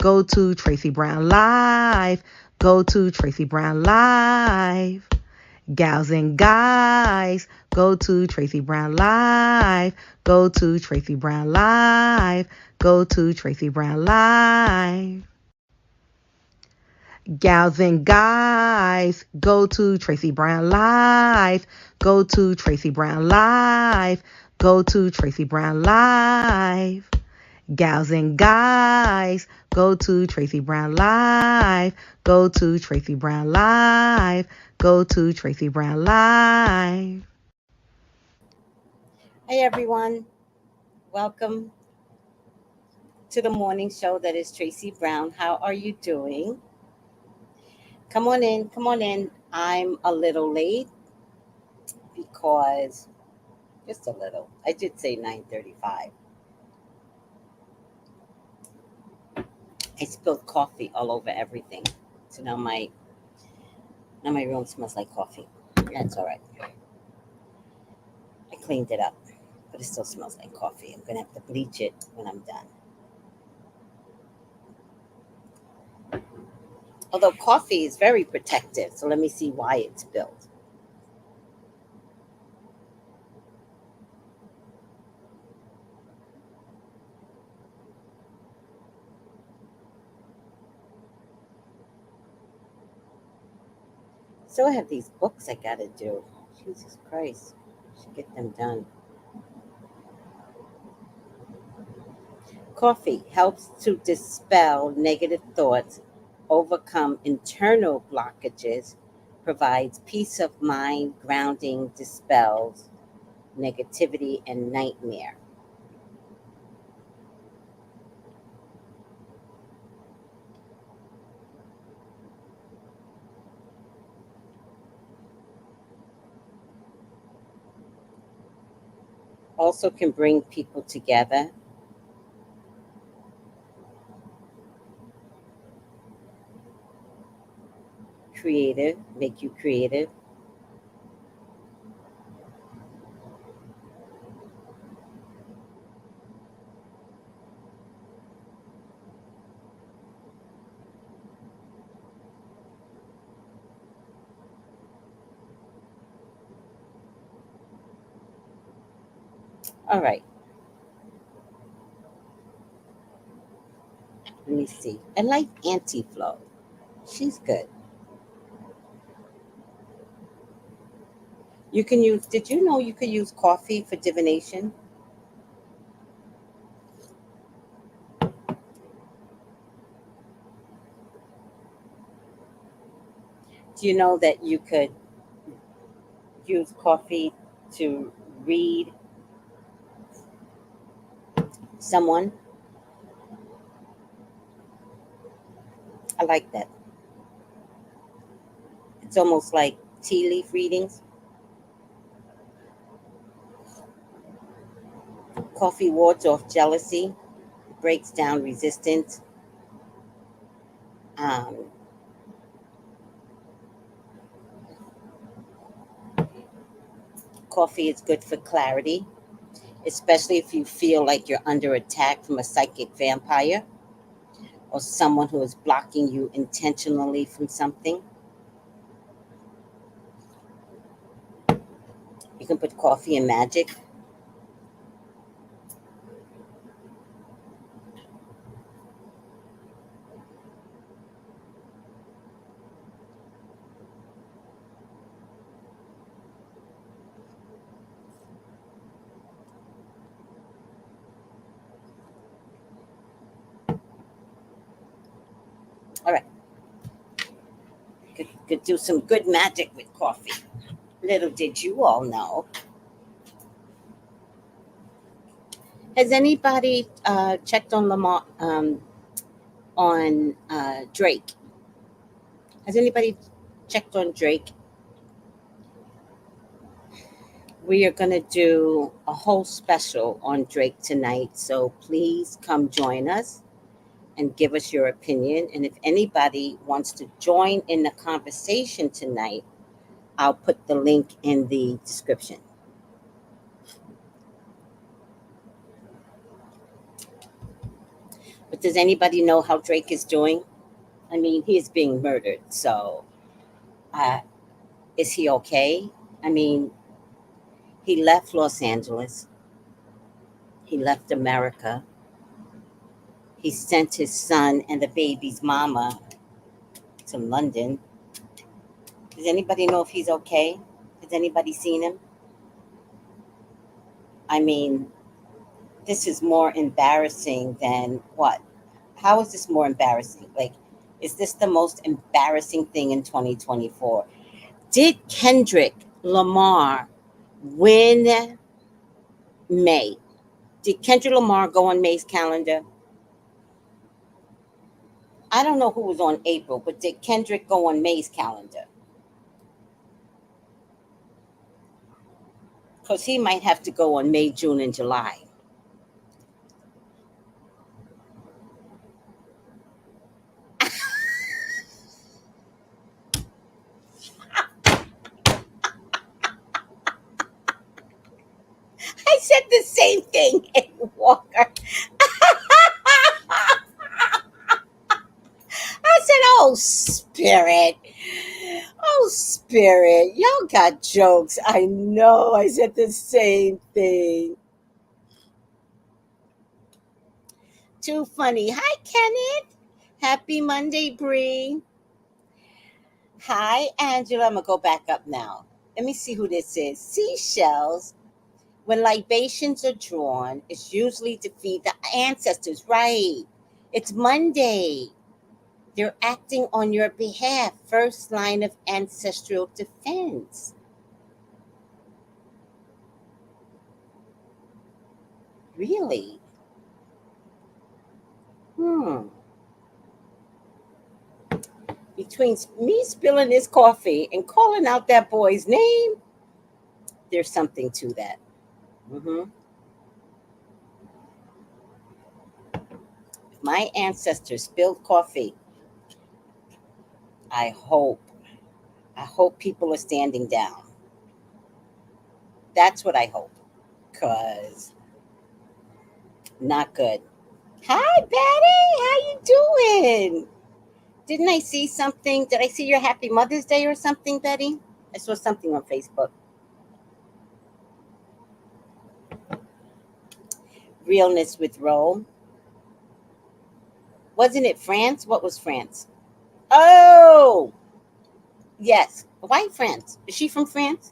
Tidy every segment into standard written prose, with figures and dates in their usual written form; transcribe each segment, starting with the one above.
Go to Tracy Brown Live. Go to Tracy Brown Live. Gals and guys, go to Tracy Brown Live. Go to Tracy Brown Live. Go to Tracy Brown Live. Gals and guys, go to Tracy Brown Live. Go to Tracy Brown Live. Go to Tracy Brown Live. Gals and guys, go to Tracy Brown Live. Go to Tracy Brown Live. Go to Tracy Brown Live. Hey everyone, welcome to the morning show that is Tracy Brown. How are you doing? Come on in, come on in. I'm a little late because, just a little, I did say 9:35. I spilled coffee all over everything. So now my room smells like coffee. That's all right. I cleaned it up, but it still smells like coffee. I'm gonna have to bleach it when I'm done. Although coffee is very protective, so let me see why it's spilled. So I have these books I gotta do. Jesus Christ, I should get them done. Coffee helps to dispel negative thoughts, overcome internal blockages, provides peace of mind, grounding, dispels negativity and nightmare. Also can bring people together. Creative, make you creative. All right, let me see. I like Anti-Flow. She's good. You can use, did you know you could use coffee for divination? Do you know that you could use coffee to read someone? I like that. It's almost like tea leaf readings. Coffee wards off jealousy, breaks down resistance. Um, Coffee is good for clarity, especially if you feel like you're under attack from a psychic vampire or someone who is blocking you intentionally from something. You can put coffee in magic. All right. Could do some good magic with coffee. Little did you all know. Has anybody checked on Lamar on Drake? Has anybody checked on Drake? We are going to do a whole special on Drake tonight, so please come join us and give us your opinion. And if anybody wants to join in the conversation tonight, I'll put the link in the description. But does anybody know how Drake is doing? I mean, he is being murdered. So, uh, is he okay? I mean, he left Los Angeles. He left America. He sent his son and the baby's mama to London. Does anybody know if he's okay? Has anybody seen him? I mean, this is more embarrassing than what? How is this more embarrassing? Like, is this the most embarrassing thing in 2024? Did Kendrick Lamar win May? Did Kendrick Lamar go on May's calendar? I don't know who was on April, but did Kendrick go on May's calendar? Because he might have to go on May, June, and July. I said the same thing, Walker. I said, oh, Spirit. Oh, Spirit. Y'all got jokes. I know. I said the same thing. Too funny. Hi, Kenneth. Happy Monday, Bree. Hi, Angela. I'm going to go back up now. Let me see who this is. Seashells. When libations are drawn, it's usually to feed the ancestors. Right. It's Monday. They're acting on your behalf. First line of ancestral defense. Really? Hmm. Between me spilling this coffee and calling out that boy's name, there's something to that. Hmm. If my ancestors spilled coffee, I hope, I hope people are standing down. That's what I hope. Cause not good. Hi, Betty. How you doing? Didn't I see something? Did I see your Happy Mother's Day or something, Betty? I saw something on Facebook. Realness with Rome. Wasn't it France? What was France? Oh, yes. Why France? Is she from France?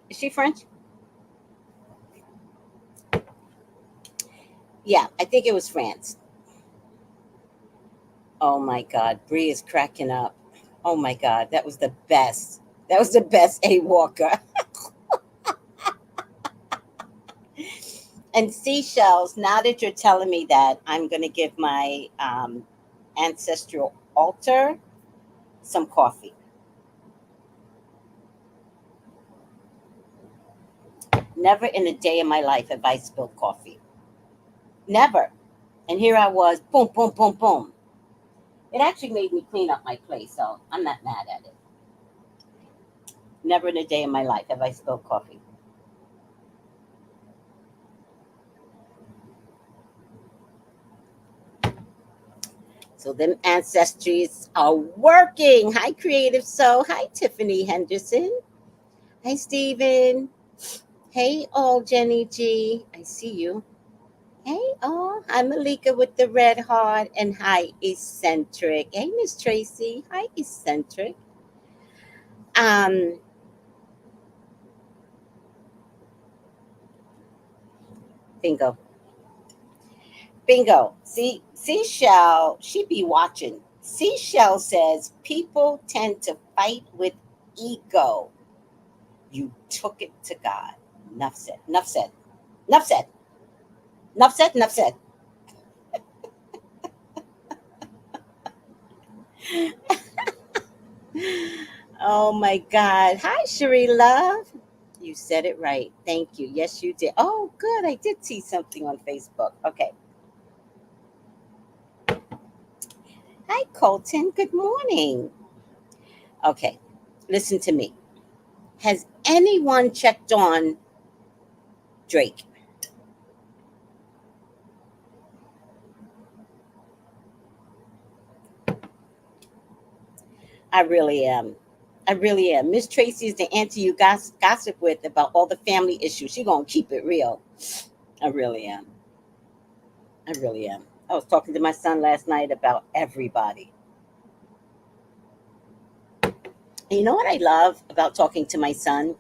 Is she French? Yeah, I think it was France. Oh my God. Bree is cracking up. Oh my God. That was the best. That was the best, A Walker. And seashells, now that you're telling me that, I'm going to give my ancestral altar some coffee. Never in a day in my life have I spilled coffee. Never. And here I was, boom, boom, boom, boom. It actually made me clean up my place, so I'm not mad at it. Never in a day in my life have I spilled coffee. So them ancestries are working. Hi, Creative Soul. Hi, Tiffany Henderson. Hi, Stephen. Hey, all Jenny G. I see you. Hey, all. Hi, Malika with the red heart. And hi, Eccentric. Hey, Miss Tracy. Hi, Eccentric. Um, Bingo. Bingo. See, Seashell, she be watching. Seashell says people tend to fight with ego. You took it to God. Enough said. Enough said. Enough said. Enough said. Enough said. Oh my God. Hi, Cherie Love. You said it right. Thank you. Yes, you did. Oh, good. I did see something on Facebook. Okay. Hi, Colton. Good morning. Okay. Listen to me. Has anyone checked on Drake? I really am. I really am. Miss Tracy is the auntie you gossip with about all the family issues. She gonna keep it real. I really am. I really am. I was talking to my son last night about everybody. And you know what I love about talking to my son?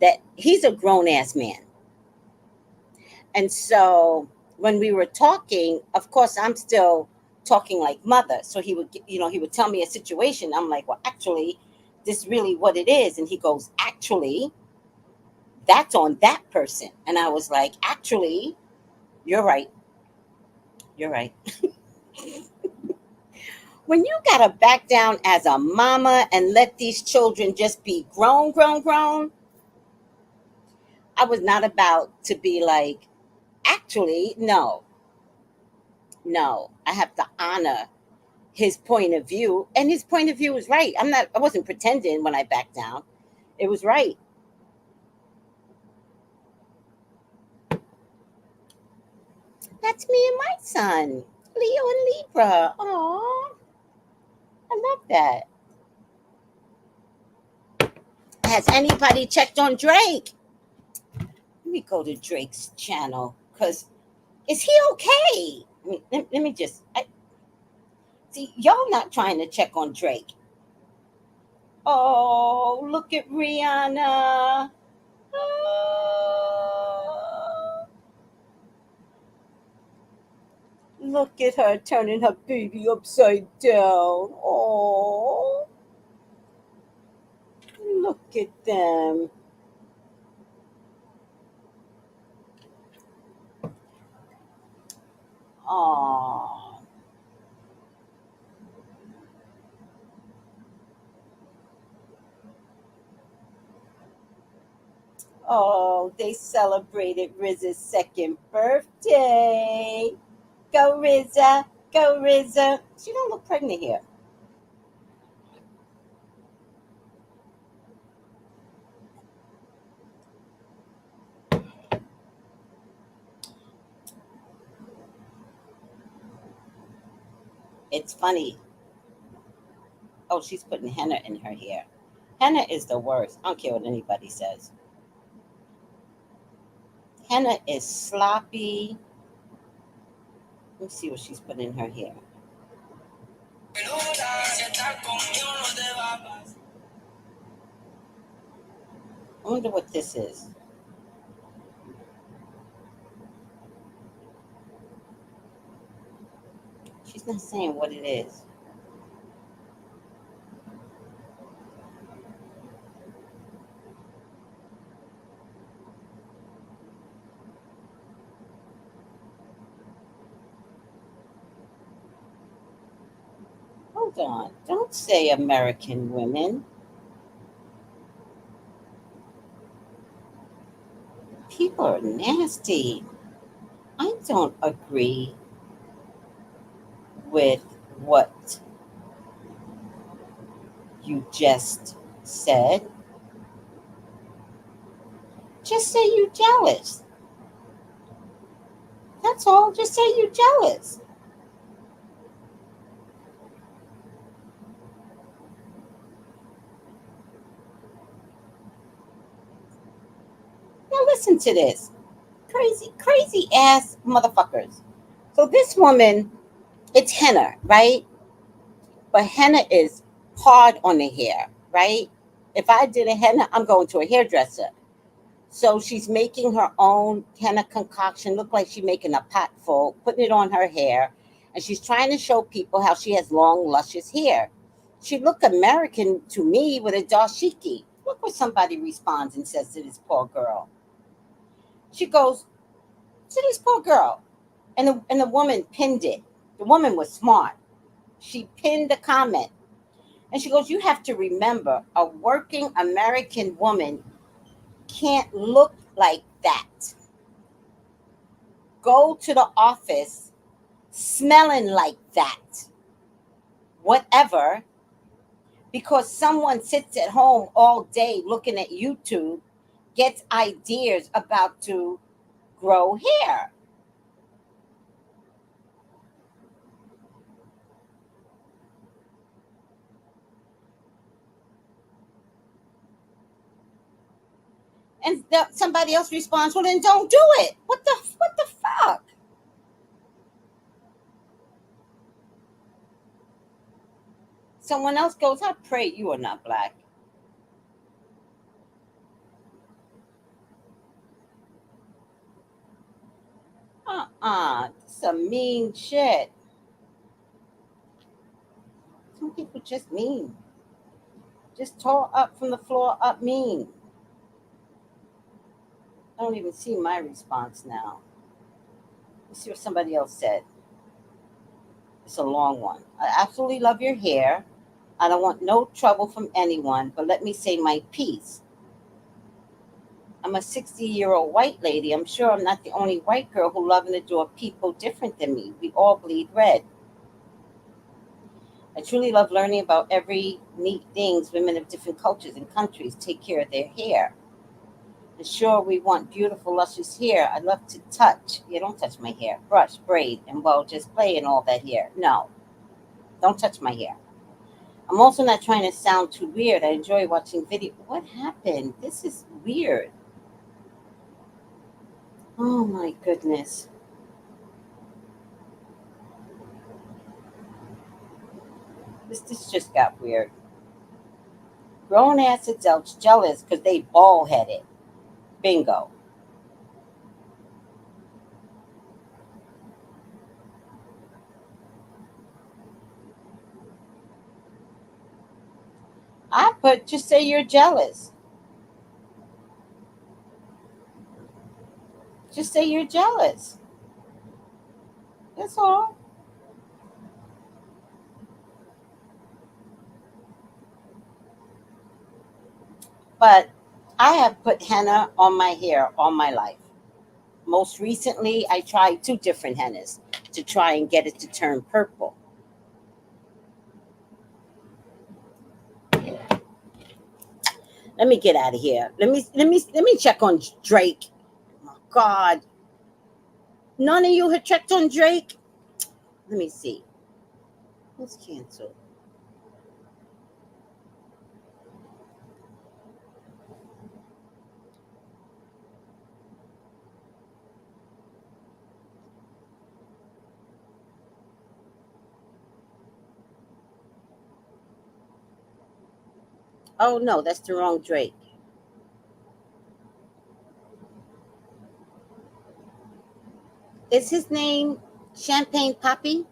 That he's a grown ass man. And so when we were talking, of course, I'm still talking like mother. So he would, he would tell me a situation. I'm like, well, actually, this is really what it is. And he goes, actually, that's on that person. And I was like, actually, you're right. You're right. When you got to back down as a mama and let these children just be grown, grown, grown, I was not about to be like, actually, no, no, I have to honor his point of view. And his point of view is right. I wasn't pretending when I backed down. It was right. That's me and my son, Leo and Libra. Aw, I love that. Has anybody checked on Drake? Let me go to Drake's channel because is he okay? Let me just see. Y'all not trying to check on Drake. Oh, look at Rihanna. Oh, look at her turning her baby upside down. Oh, look at them. Oh, oh, they celebrated Riz's second birthday. Go Rizza, go Rizza. She don't look pregnant here. It's funny. Oh, she's putting henna in her hair. Henna is the worst. I don't care what anybody says. Henna is sloppy. Let me see what she's putting in her hair. I wonder what this is. She's not saying what it is. Hold on. Don't say American women. People are nasty. I don't agree with what you just said. Just say you jealous. That's all. Just say you jealous. Now listen to this. Crazy, crazy ass motherfuckers. So this woman, it's henna, right? But henna is hard on the hair, right? If I did a henna, I'm going to a hairdresser. So she's making her own henna concoction, look like she's making a pot full, putting it on her hair, and she's trying to show people how she has long, luscious hair. She look American to me with a dashiki. Look what somebody responds and says to this poor girl. She goes, to this poor girl. And the woman pinned it. The woman was smart. She pinned the comment. And she goes, you have to remember, a working American woman can't look like that. Go to the office smelling like that. Whatever. Because someone sits at home all day looking at YouTube, gets ideas about to grow hair. And somebody else responds, well, then don't do it. What the fuck? Someone else goes, I pray you are not black. Some mean shit. Some people just mean. Just tore up from the floor up mean. I don't even see my response now. Let's see what somebody else said. It's a long one. I absolutely love your hair. I don't want no trouble from anyone, but let me say my piece. I'm a 60-year-old white lady. I'm sure I'm not the only white girl who love and adore people different than me. We all bleed red. I truly love learning about every neat things women of different cultures and countries take care of their hair. And sure, we want beautiful, luscious hair. I love to touch. Yeah, don't touch my hair. Brush, braid, and well, just play in all that hair. No, don't touch my hair. I'm also not trying to sound too weird. I enjoy watching video. What happened? This is weird. Oh my goodness. This just got weird. Grown ass adults jealous because they bald headed. Bingo. I put just say you're jealous. Just say you're jealous. That's all. But I have put henna on my hair all my life. Most recently, I tried two different hennas to try and get it to turn purple. Let me get out of here. Let me check on Drake. Oh God, none of you had checked on Drake. Let me see. Who's canceled? Oh no, that's the wrong Drake. Is his name Champagne Poppy?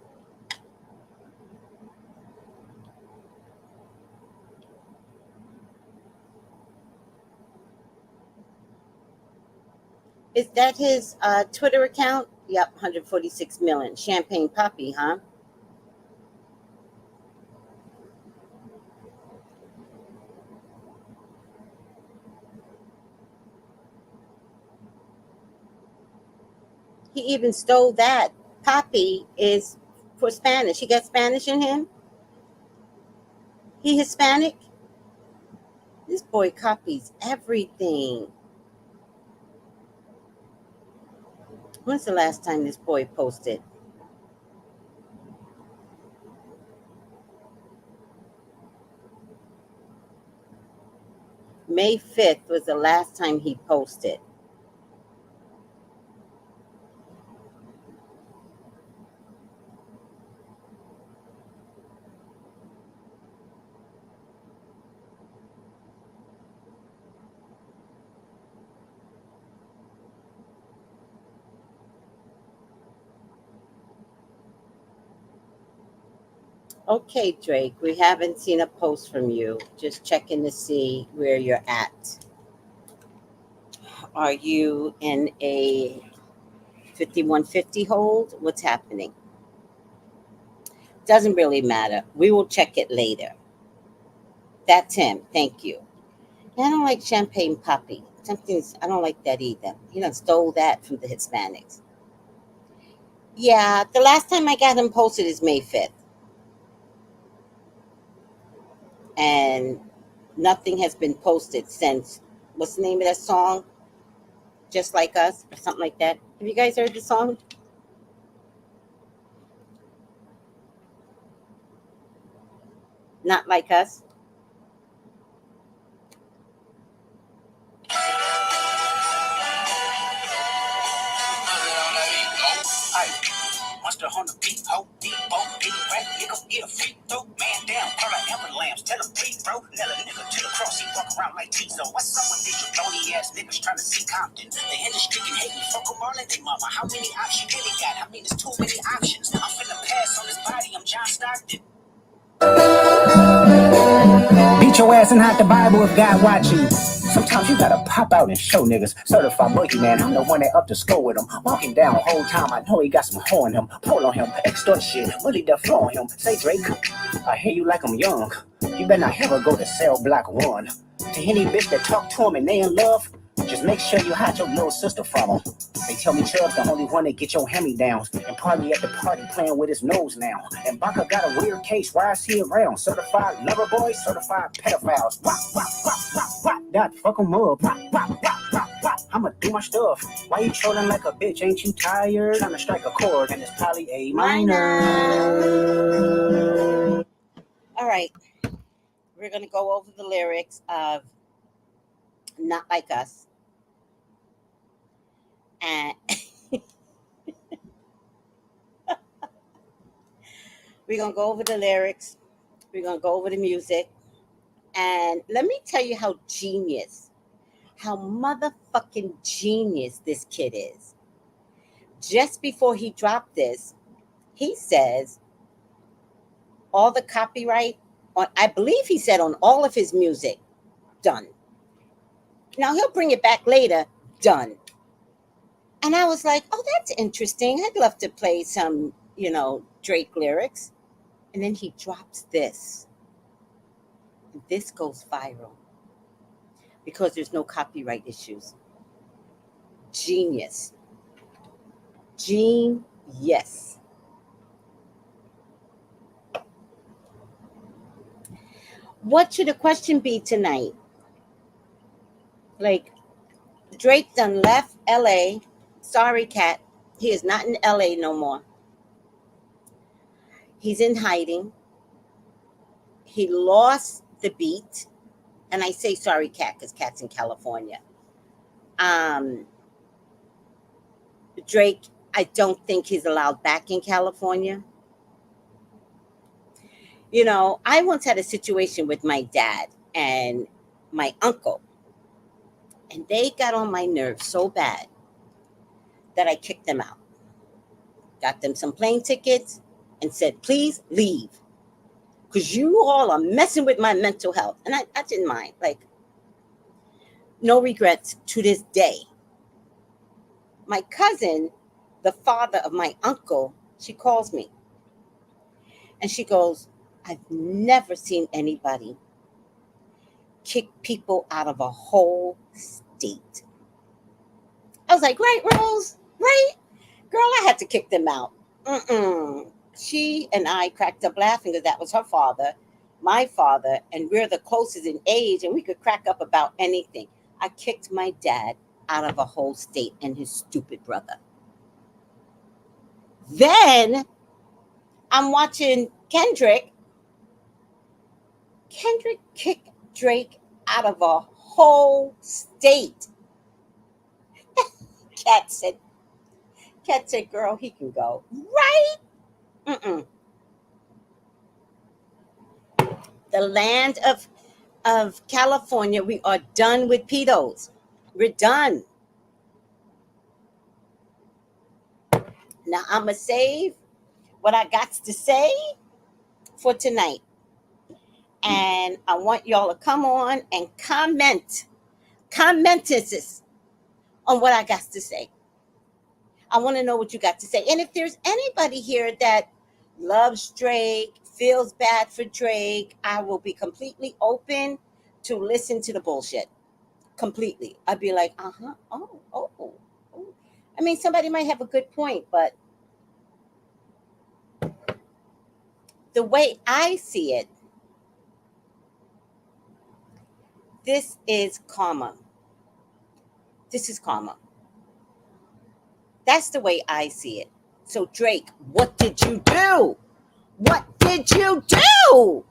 Is that his Twitter account? Yep, 146 million. Champagne Poppy, huh? He even stole that. Poppy is for Spanish. He got Spanish in him. He Hispanic. This boy copies everything. When's the last time this boy posted? May 5th was the last time he posted. Okay, Drake, we haven't seen a post from you. Just checking to see where you're at. Are you in a 5150 hold? What's happening? Doesn't really matter. We will check it later. That's him. Thank you. I don't like Champagne Poppy. Something's I don't like that either. He done stole that from the Hispanics. Yeah, the last time I got him posted is May 5th. And nothing has been posted since. What's the name of that song? Just Like Us or something like that. Have you guys heard the song? Not Like Us. Nail a nigga to the cross, he walk around like Tizo. What's up with these jabroni ass niggas trying to see Compton? The industry can hate me, fuck them all and they mama. How many options really got? I mean, there's too many options. I'm finna pass on this body, I'm John Stockton. Beat your ass and hide the Bible if God watching. Sometimes you gotta pop out and show niggas. Certified boogeyman, I'm the one that up to score with him. Walking down the whole time, I know he got some hoe on him. Pull on him, extort shit, really the flow on him. Say Drake, I hear you like I'm young. You better not ever go to cell block 1. To any bitch that talk to him and they in love, just make sure you hide your little sister from him. They tell me Chubb's the only one that get your hand-me-downs. And probably at the party playing with his nose now. And Baka got a weird case, why is he around? Certified lover boys, certified pedophiles. Wah, wah, wah, wah, wah. That fuck him up. Wah, wah, wah, wah, wah. I'ma do my stuff. Why you trolling like a bitch? Ain't you tired? Trying to strike a chord and it's probably A minor. All right. We're going to go over the lyrics of Not Like Us. And we're going to go over the lyrics. We're going to go over the music. And let me tell you how motherfucking genius this kid is. Just before he dropped this, he says all the copyright on, I believe he said on all of his music, done. Now he'll bring it back later, done. And I was like, oh, that's interesting. I'd love to play some, Drake lyrics. And then he drops this. And this goes viral because there's no copyright issues. Genius. Genius. What should the question be tonight? Like, Drake done left LA. Sorry, Cat. He is not in LA no more. He's in hiding. He lost the beat. And I say sorry, Cat, because Cat's in California. Drake, I don't think he's allowed back in California. I once had a situation with my dad and my uncle. And they got on my nerves so bad that I kicked them out. Got them some plane tickets and said, please leave. Because you all are messing with my mental health. And I didn't mind. Like, no regrets to this day. My cousin, the father of my uncle, she calls me. And she goes, I've never seen anybody kick people out of a whole state. I was like, right, Rose? Right? Girl, I had to kick them out. She and I cracked up laughing because that was her father, my father, and we're the closest in age, and we could crack up about anything. I kicked my dad out of a whole state and his stupid brother. Then I'm watching Kendrick. Kendrick kicked Drake out of a whole state. Cat said, girl, he can go. Right? The land of California, we are done with pedos. We're done. Now I'm going to save what I got to say for tonight. And I want y'all to come on and comment this on what I got to say. I want to know what you got to say. And if there's anybody here that loves Drake, feels bad for Drake, I will be completely open to listen to the bullshit. Completely. I'd be like, oh. I mean, somebody might have a good point, but the way I see it, this is karma. This is karma. That's the way I see it. So, Drake, what did you do? What did you do?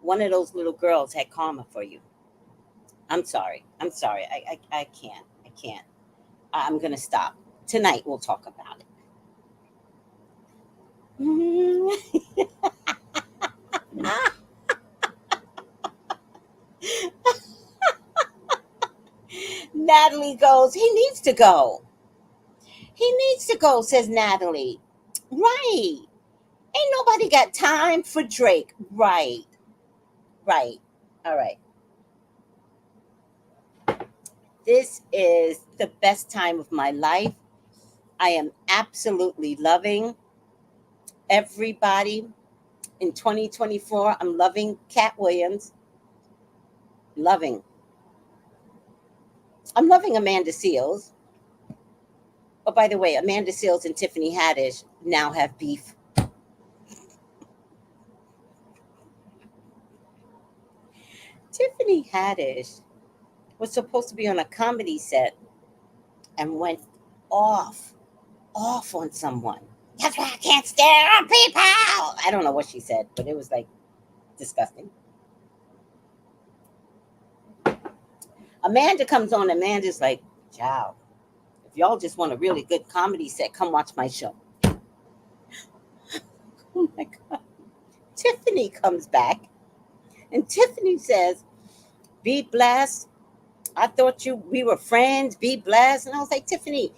One of those little girls had karma for you. I'm sorry. I can't. I'm going to stop. Tonight we'll talk about it. Natalie goes, he needs to go. He needs to go, says Natalie. Right. Ain't nobody got time for Drake. Right. Right. All right. This is the best time of my life. I am absolutely loving everybody in 2024. I'm loving Cat Williams. Loving. I'm loving Amanda Seales. Oh, by the way, Amanda Seales and Tiffany Haddish now have beef. Tiffany Haddish was supposed to be on a comedy set and went off, off on someone. That's why I can't stare at people. I don't know what she said, but it was like disgusting. Amanda comes on. Amanda's like, ciao. If y'all just want a really good comedy set, come watch my show. Oh my God. Tiffany comes back and Tiffany says, be blessed. I thought we were friends. Be blessed. And I was like, Tiffany,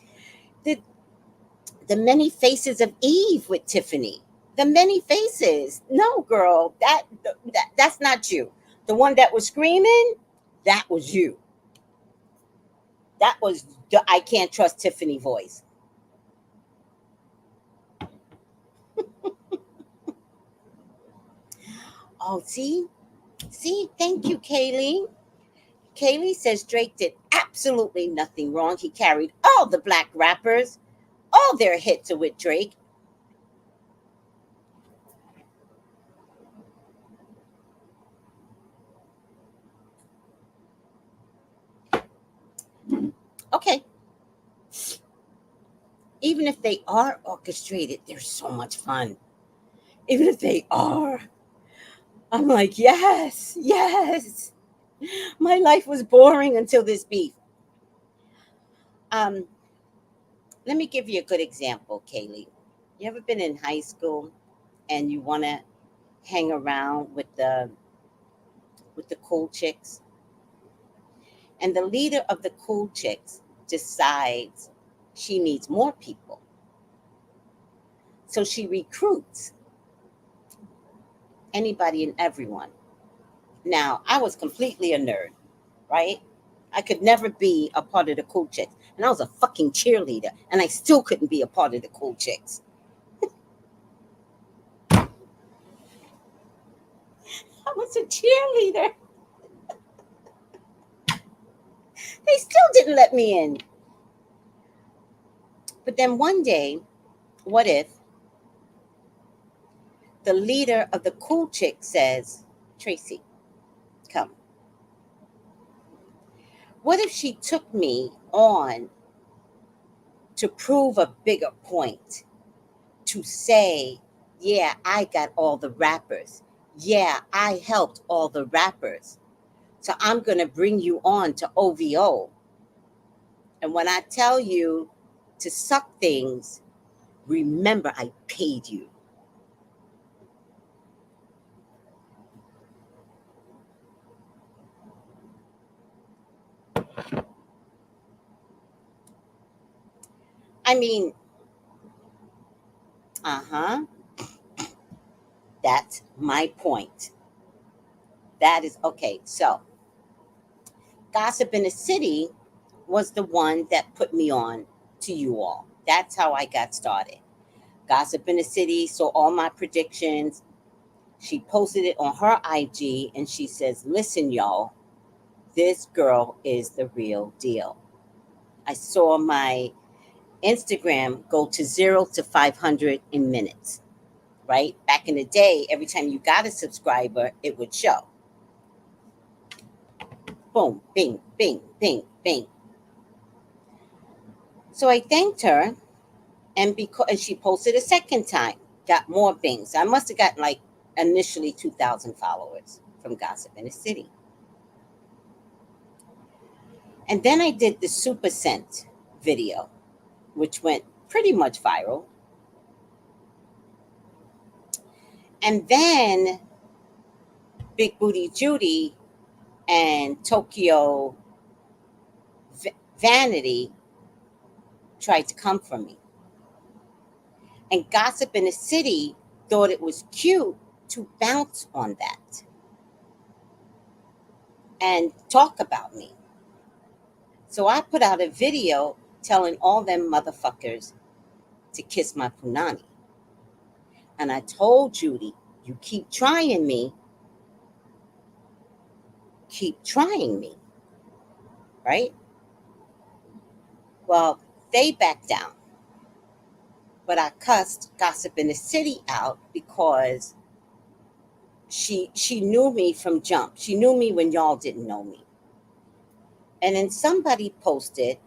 the many faces of Eve with Tiffany. The many faces. No, girl, that's not you. The one that was screaming, that was you. That was the I can't trust Tiffany voice. Oh, see? See? Thank you, Kaylee. Kaylee says Drake did absolutely nothing wrong. He carried all the black rappers. All their hits are with Drake. Okay. Even if they are orchestrated, they're so much fun. Even if they are. I'm like, yes, yes. My life was boring until this beef. Um, Let me give you a good example, Kaylee. You ever been in high school and you want to hang around with the cool chicks? And the leader of the cool chicks decides she needs more people. So she recruits anybody and everyone. Now, I was completely a nerd, right? I could never be a part of the cool chicks. And I was a fucking cheerleader, and I still couldn't be a part of the cool chicks. I was a cheerleader. They still didn't let me in. But then one day, what if the leader of the cool chick says, Tracy, come. What if she took me on to prove a bigger point? To say, yeah, I got all the rappers. Yeah, I helped all the rappers. So I'm going to bring you on to OVO. And when I tell you to suck things, remember I paid you. I mean, uh-huh. That's my point. That is okay. So, Gossip in the City was the one that put me on to you all. That's how I got started. Gossip in the City saw all my predictions. She posted it on her IG and she says, listen, y'all, this girl is the real deal. I saw my Instagram go to 0 to 500 in minutes, right? Back in the day, every time you got a subscriber, it would show. Boom, bing, bing, bing, bing. So I thanked her, and because she posted a second time, got more bings. I must have gotten like initially 2,000 followers from Gossip in the City. And then I did the Super Scent video, which went pretty much viral. And then Big Booty Judy and Tokyo Vanity tried to come for me. And Gossip in the City thought it was cute to bounce on that and talk about me. So I put out a video telling all them motherfuckers to kiss my punani. And I told Judy, you keep trying me, keep trying me, right? Well, they backed down. But I cussed Gossip in the City out because she knew me from jump. She knew me when y'all didn't know me. And then somebody posted,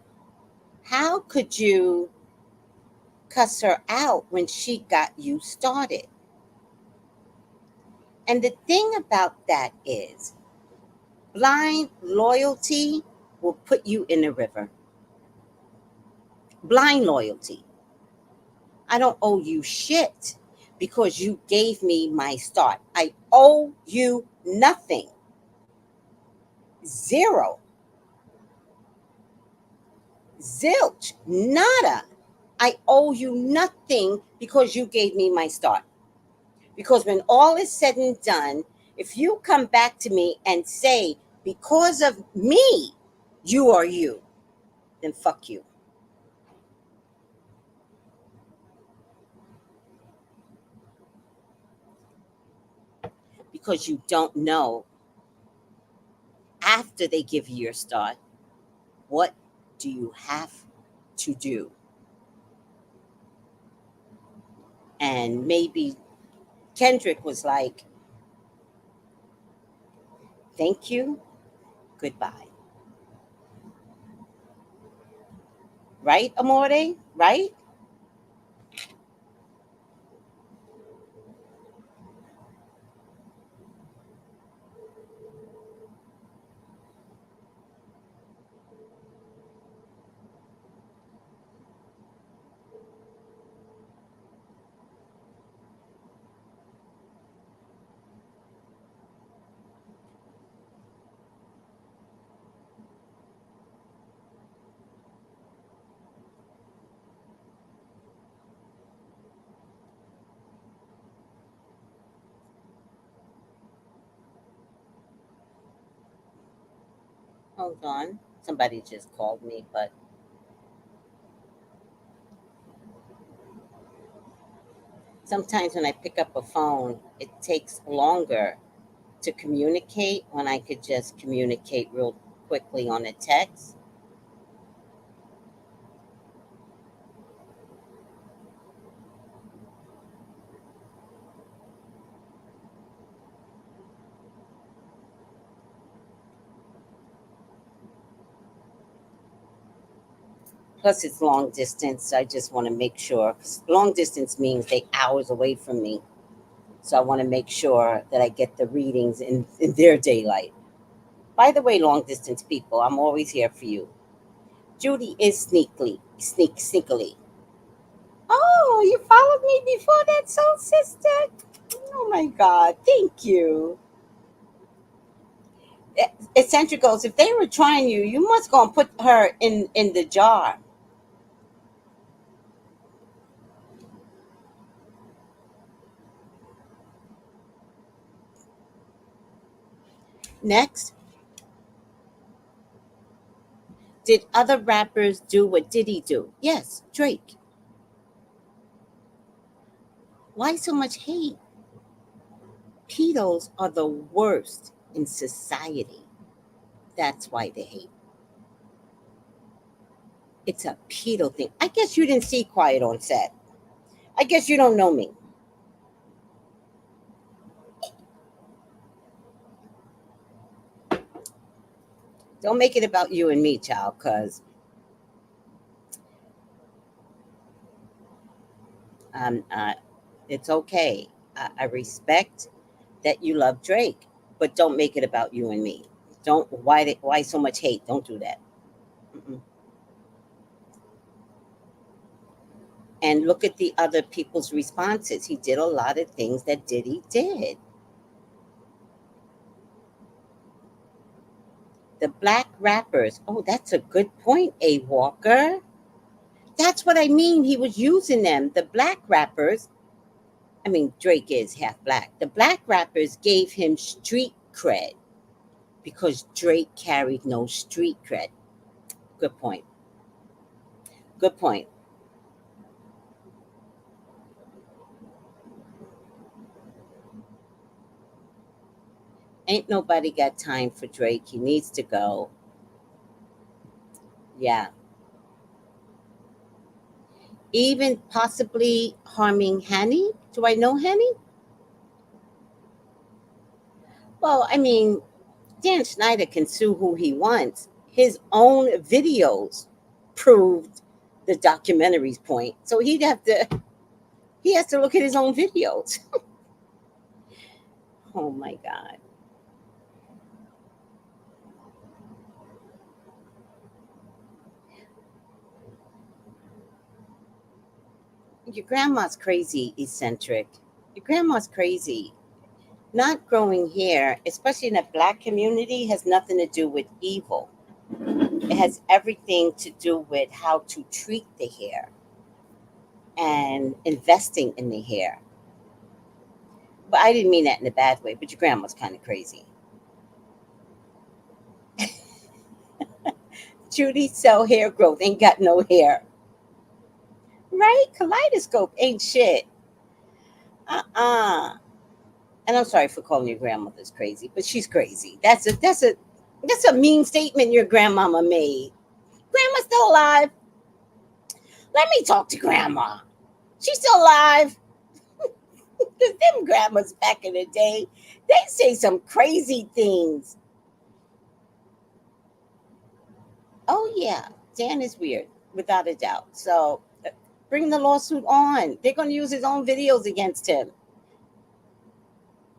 how could you cuss her out when she got you started? And the thing about that is, blind loyalty will put you in the river. Blind loyalty. I don't owe you shit because you gave me my start. I owe you nothing. Zero. Zilch. Nada. I owe you nothing because you gave me my start. Because when all is said and done, if you come back to me and say, because of me, you are you, then fuck you. Because you don't know, after they give you your start, what do you have to do? And maybe Kendrick was like, thank you, goodbye. Right, Amore? Right? Hold on. Somebody just called me, but sometimes when I pick up a phone, it takes longer to communicate when I could just communicate real quickly on a text. Plus, it's long distance. I just want to make sure. 'Cause long distance means they hours away from me. So I want to make sure that I get the readings in their daylight. By the way, long distance people, I'm always here for you. Judy is sneakily. Oh, you followed me before that, soul sister. Oh my God, thank you. Eccentric goes, if they were trying you, you must go and put her in the jar. Next, did other rappers do what Diddy do? Yes, Drake. Why so much hate? Pedos are the worst in society. That's why they hate. It's a pedo thing. I guess you didn't see Quiet on Set. I guess you don't know me. Don't make it about you and me, child, because uh, it's okay. I respect that you love Drake, but don't make it about you and me. Don't why so much hate? Don't do that. Mm-mm. And look at the other people's responses. He did a lot of things that Diddy did. The black rappers. Oh, that's a good point, A. Walker. That's what I mean. He was using them. The black rappers, I mean, Drake is half black. The black rappers gave him street cred because Drake carried no street cred. Good point. Good point. Ain't nobody got time for Drake. He needs to go. Yeah. Even possibly harming Henny. Do I know Henny? Well, I mean, Dan Schneider can sue who he wants. His own videos proved the documentary's point. So he has to look at his own videos. Oh my God. Your grandma's crazy, eccentric. Your grandma's crazy. Not growing hair, especially in a black community, has nothing to do with evil. It has everything to do with how to treat the hair and investing in the hair. But I didn't mean that in a bad way, but your grandma's kind of crazy. Judy sell hair growth, ain't got no hair. Right? Kaleidoscope ain't shit. Uh-uh. And I'm sorry for calling your grandmother's crazy, but she's crazy. That's a mean statement your grandmama made. Grandma's still alive. Let me talk to grandma. She's still alive. Because them grandmas back in the day, they say some crazy things. Oh yeah, Dan is weird, without a doubt. So bring the lawsuit on. They're gonna use his own videos against him.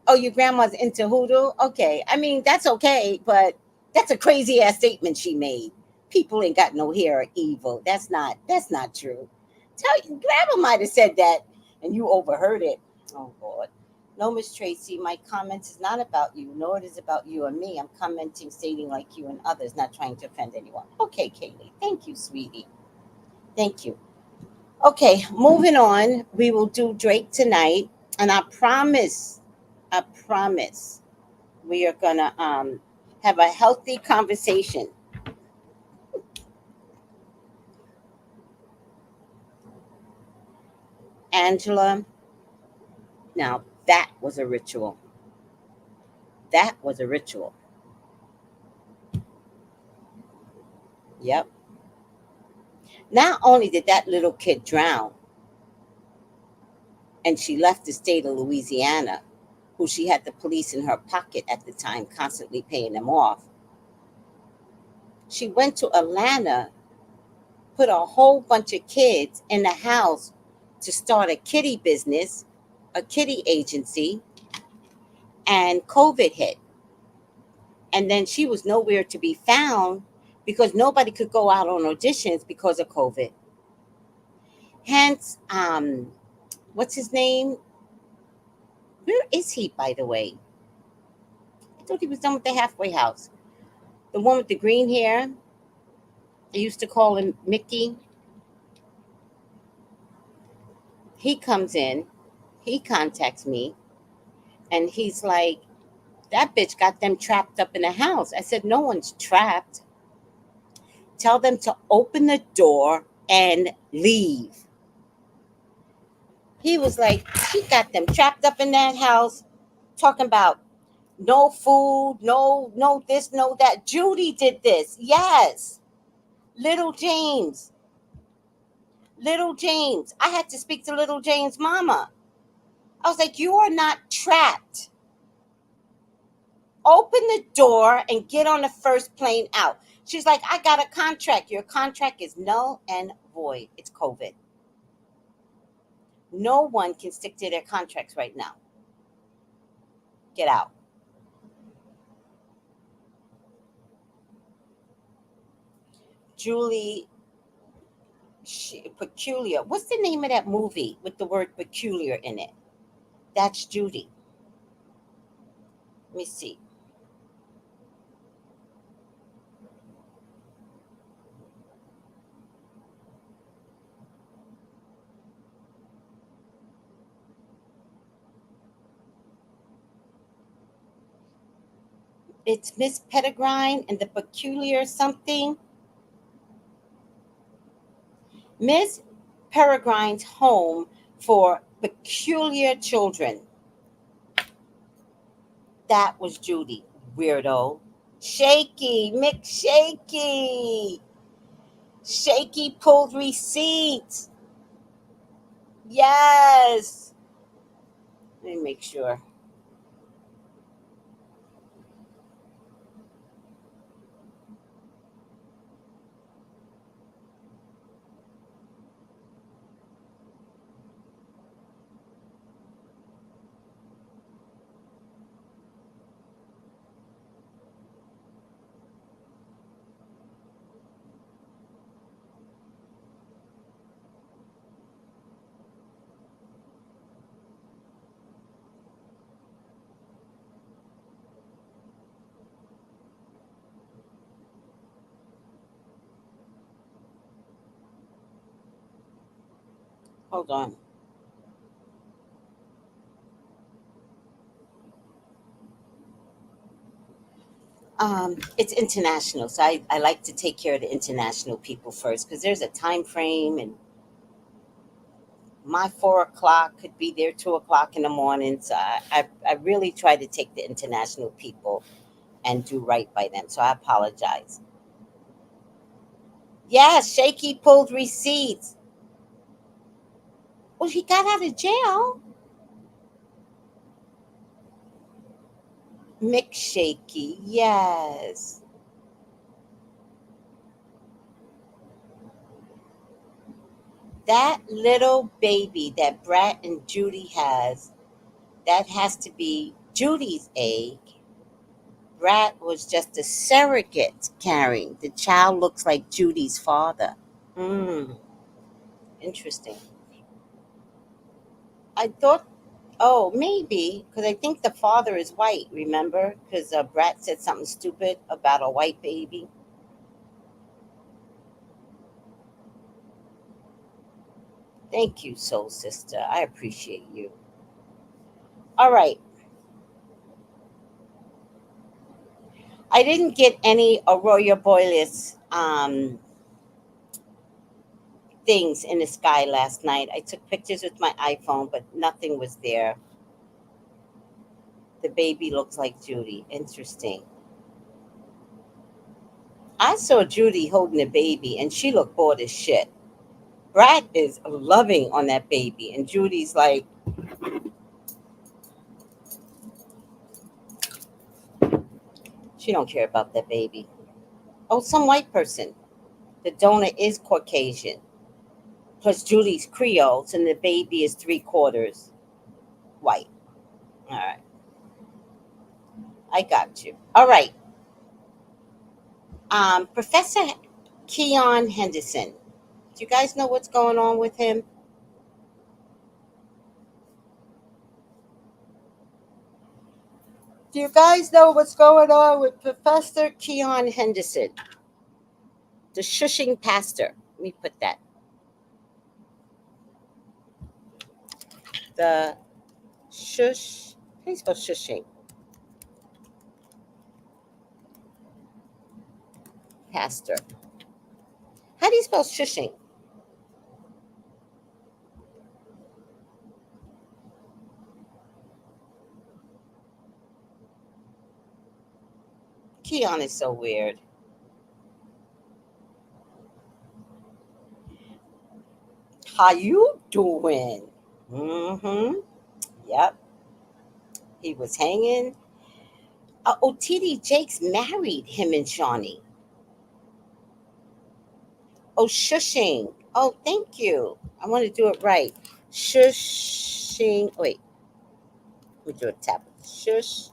Oh, your grandma's into hoodoo? Okay. I mean, that's okay, but that's a crazy ass statement she made. People ain't got no hair or evil. That's not true. Grandma might have said that and you overheard it. Oh Lord. No, Miss Tracy, my comments is not about you, nor it is about you or me. I'm commenting, stating like you and others, not trying to offend anyone. Okay, Kaylee. Thank you, sweetie. Thank you. Okay, moving on. We will do Drake tonight. And I promise, we are gonna have a healthy conversation. Angela, now that was a ritual. That was a ritual. Yep. Not only did that little kid drown, and she left the state of Louisiana, who she had the police in her pocket at the time, constantly paying them off. She went to Atlanta, put a whole bunch of kids in the house to start a kitty business, a kitty agency, and COVID hit. And then she was nowhere to be found because nobody could go out on auditions because of COVID. Hence, what's his name? Where is he, by the way? I thought he was done with the halfway house. The one with the green hair. I used to call him Mickey. He comes in, he contacts me, and he's like, that bitch got them trapped up in the house. I said, no one's trapped. Tell them to open the door and leave. He was like, she got them trapped up in that house, talking about no food, no this, no that. Judy did this. Yes. Little James. Little James. I had to speak to little James' mama. I was like, you are not trapped. Open the door and get on the first plane out. She's like, I got a contract. Your contract is null and void. It's COVID. No one can stick to their contracts right now. Get out. Julie, Peculiar. What's the name of that movie with the word peculiar in it? That's Judy. Let me see. It's Miss Pettigrine and the Peculiar something. Miss Peregrine's Home for Peculiar Children. That was Judy. Weirdo. Shaky, Mick Shaky. Shaky pulled receipts. Yes. Let me make sure. Hold on. It's international, so I like to take care of the international people first because there's a time frame, and my 4 o'clock could be their 2 o'clock in the morning. So I really try to take the international people and do right by them. So I apologize. Yes, Shaky pulled receipts. Well, he got out of jail. Mick Shaky, yes. That little baby that Brat and Judy has, that has to be Judy's egg. Brat was just a surrogate carrying. The child looks like Judy's father. Hmm, interesting. I thought, oh, maybe, because I think the father is white, remember? Because Brat said something stupid about a white baby. Thank you, soul sister. I appreciate you. All right. I didn't get any Aurora Borealis things in the sky last night. I took pictures with my iPhone, but nothing was there. The baby looks like Judy. Interesting. I saw Judy holding the baby, and she looked bored as shit. Brat is loving on that baby, and Judy's like, she don't care about that baby. Oh, some white person. The donor is Caucasian. Plus Judy's Creole, and the baby is 3/4 white. All right. I got you. All right. Professor Keon Henderson. Do you guys know what's going on with him? Do you guys know what's going on with Professor Keon Henderson, the shushing pastor? Let me put that. The shush. How do you spell shushing? Pastor. How do you spell shushing? Keon is so weird. How you doing? Mm-hmm. Yep. He was hanging. Oh, TD Jakes married him and Shawnee. Oh, shushing. Oh, thank you. I want to do it right. Shushing. Wait, let me do a tap. Shushing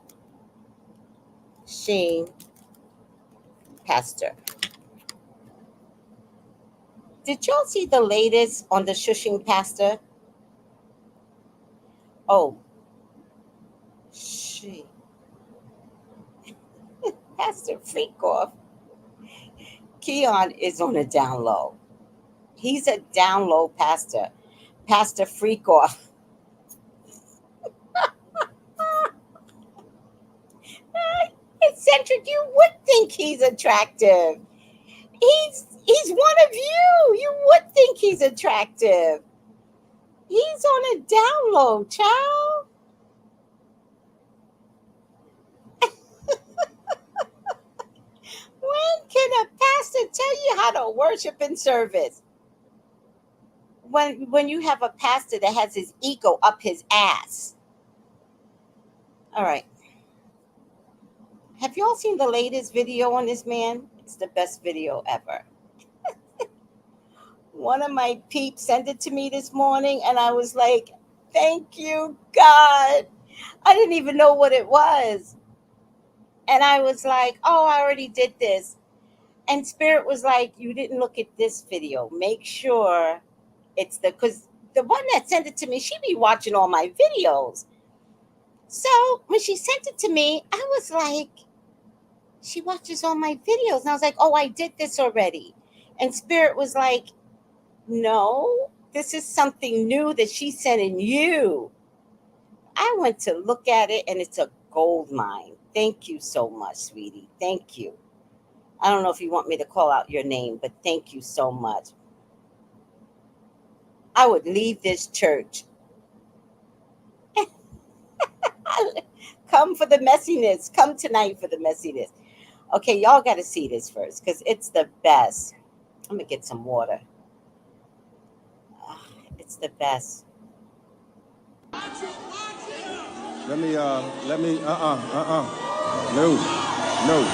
pastor. Did y'all see the latest on the shushing pastor? Oh, she, Pastor Freakoff. Keon is on a down low. He's a down low pastor. Pastor Freakoff. Eccentric, you would think he's attractive. He's one of you. You would think he's attractive. He's on a down low, child. When can a pastor tell you how to worship in service? When you have a pastor that has his ego up his ass. All right. Have y'all seen the latest video on this man? It's the best video ever. One of my peeps sent it to me this morning, and I was like, thank you, God. I didn't even know what it was. And I was like, oh, I already did this. And Spirit was like, you didn't look at this video. Make sure it's because the one that sent it to me, she be watching all my videos. So when she sent it to me, I was like, she watches all my videos. And I was like, oh, I did this already. And Spirit was like, no, this is something new that she's sending you. I went to look at it, and it's a gold mine. Thank you so much, sweetie. Thank you. I don't know if you want me to call out your name, but thank you so much. I would leave this church. Come for the messiness. Come tonight for the messiness. Okay, y'all got to see this first because it's the best. I'm going to get some water. It's the best. Let me, no.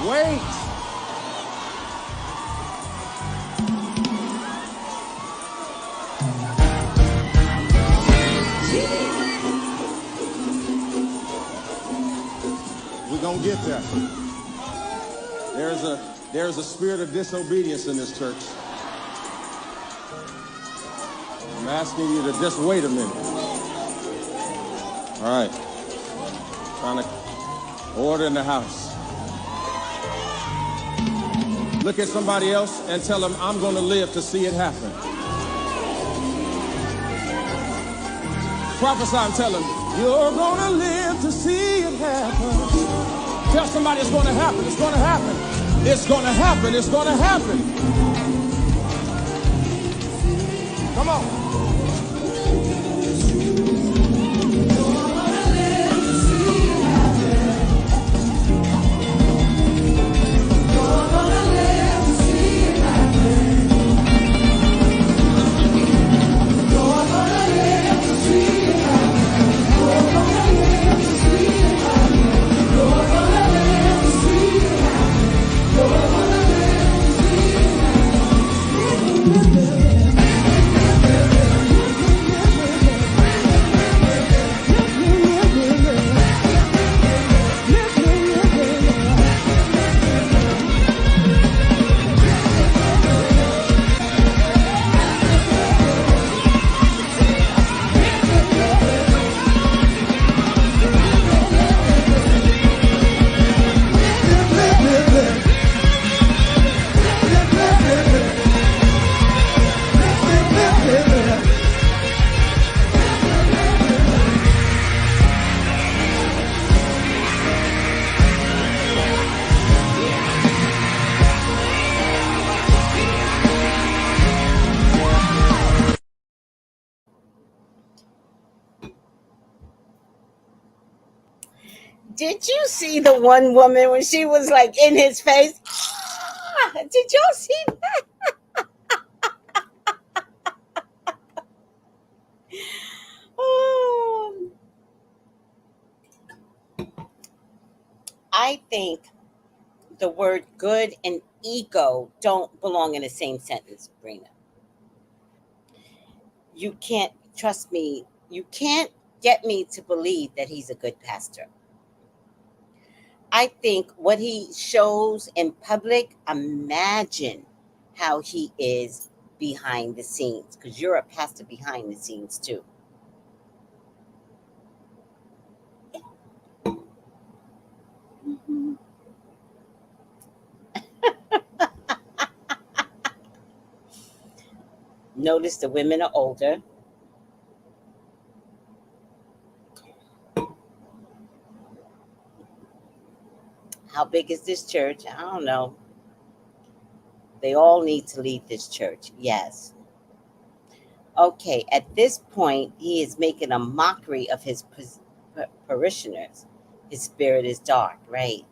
Wait. We're going to get there. There's a spirit of disobedience in this church. I'm asking you to just wait a minute. All right. Trying to order in the house. Look at somebody else and tell them, I'm going to live to see it happen. Prophesy and tell them, you're going to live to see it happen. Tell somebody it's going to happen. It's going to happen. It's going to happen. It's going to happen. Come on. Did you see the one woman when she was like in his face? Did y'all see that? Oh, I think the word good and ego don't belong in the same sentence, Brina. You can't, trust me, you can't get me to believe that he's a good pastor. I think what he shows in public, imagine how he is behind the scenes, because you're a pastor behind the scenes too. Notice the women are older. How big is this church? I don't know. They all need to leave this church. Yes. Okay, at this point, he is making a mockery of his parishioners. His spirit is dark, right?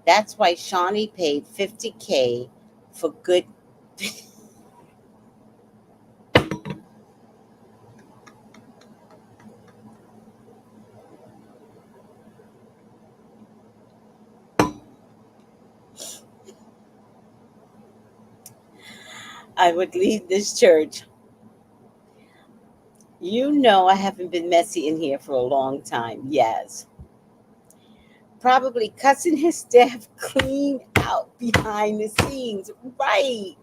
That's why Shawnee paid $50K for good. I would leave this church. You know I haven't been messy in here for a long time. Yes. Probably cussing his staff clean out behind the scenes. Right.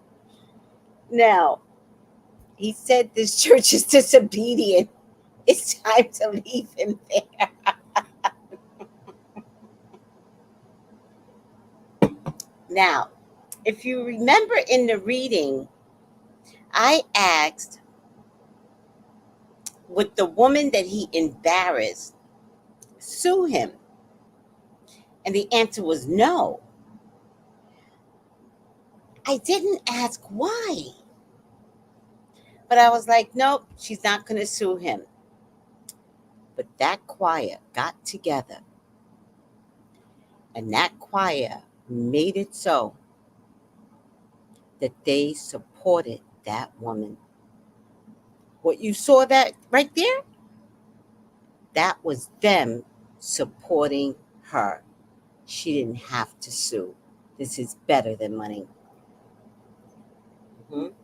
Now, he said this church is disobedient. It's time to leave him there. Now, if you remember in the reading, I asked, would the woman that he embarrassed sue him? And the answer was no. I didn't ask why. But I was like, nope, she's not going to sue him. But that choir got together. And that choir made it so that they supported that woman. What you saw that right there? That was them supporting her. She didn't have to sue. This is better than money. Mm-hmm.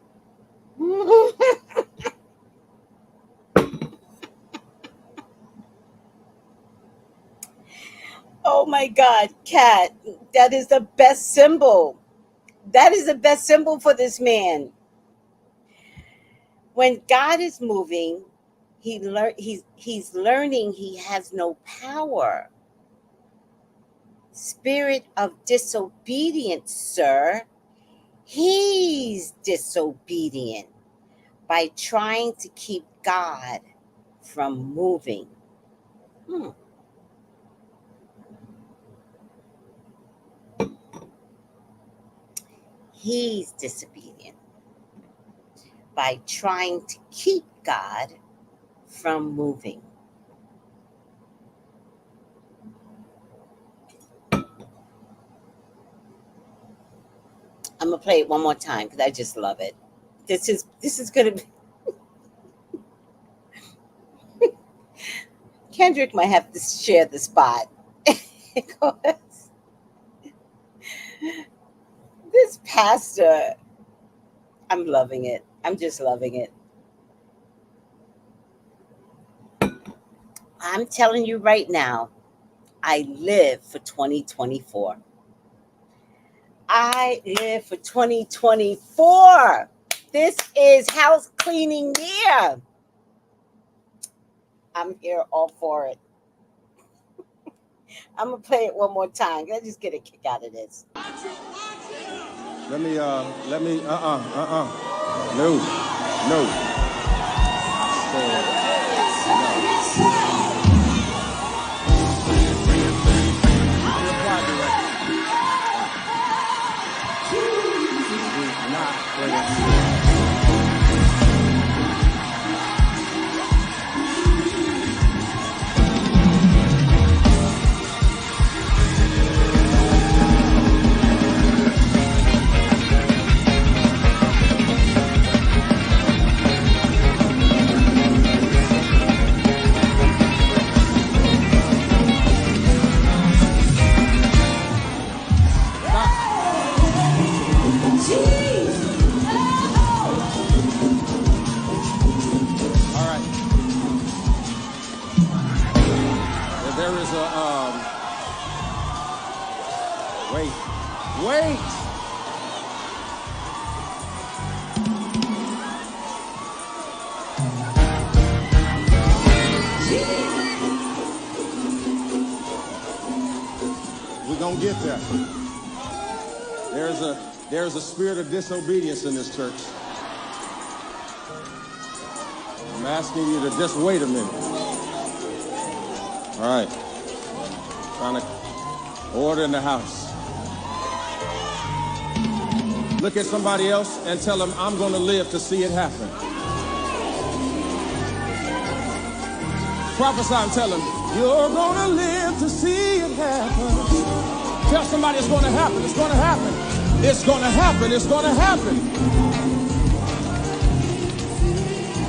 Oh my God, Kat, that is the best symbol. That is the best symbol for this man. When God is moving, he's learning he has no power. Spirit of disobedience, sir. He's disobedient by trying to keep God from moving. He's disobedient by trying to keep God from moving. I'm gonna play it one more time because I just love it. This is gonna be. Kendrick might have to share the spot. Because this pastor, I'm loving it. I'm just loving it. I'm telling you right now, I live for 2024. I live for 2024. This is house cleaning year. I'm here all for it. I'm going to play it one more time. Let's just get a kick out of this. No. There's a, wait. We're gonna get there. There's a spirit of disobedience in this church. I'm asking you to just wait a minute. All right. Trying to order in the house. Look at somebody else and tell them, I'm going to live to see it happen. Prophesy and tell them, you're going to live to see it happen. Tell somebody it's going to happen. It's going to happen. It's going to happen. It's going to happen.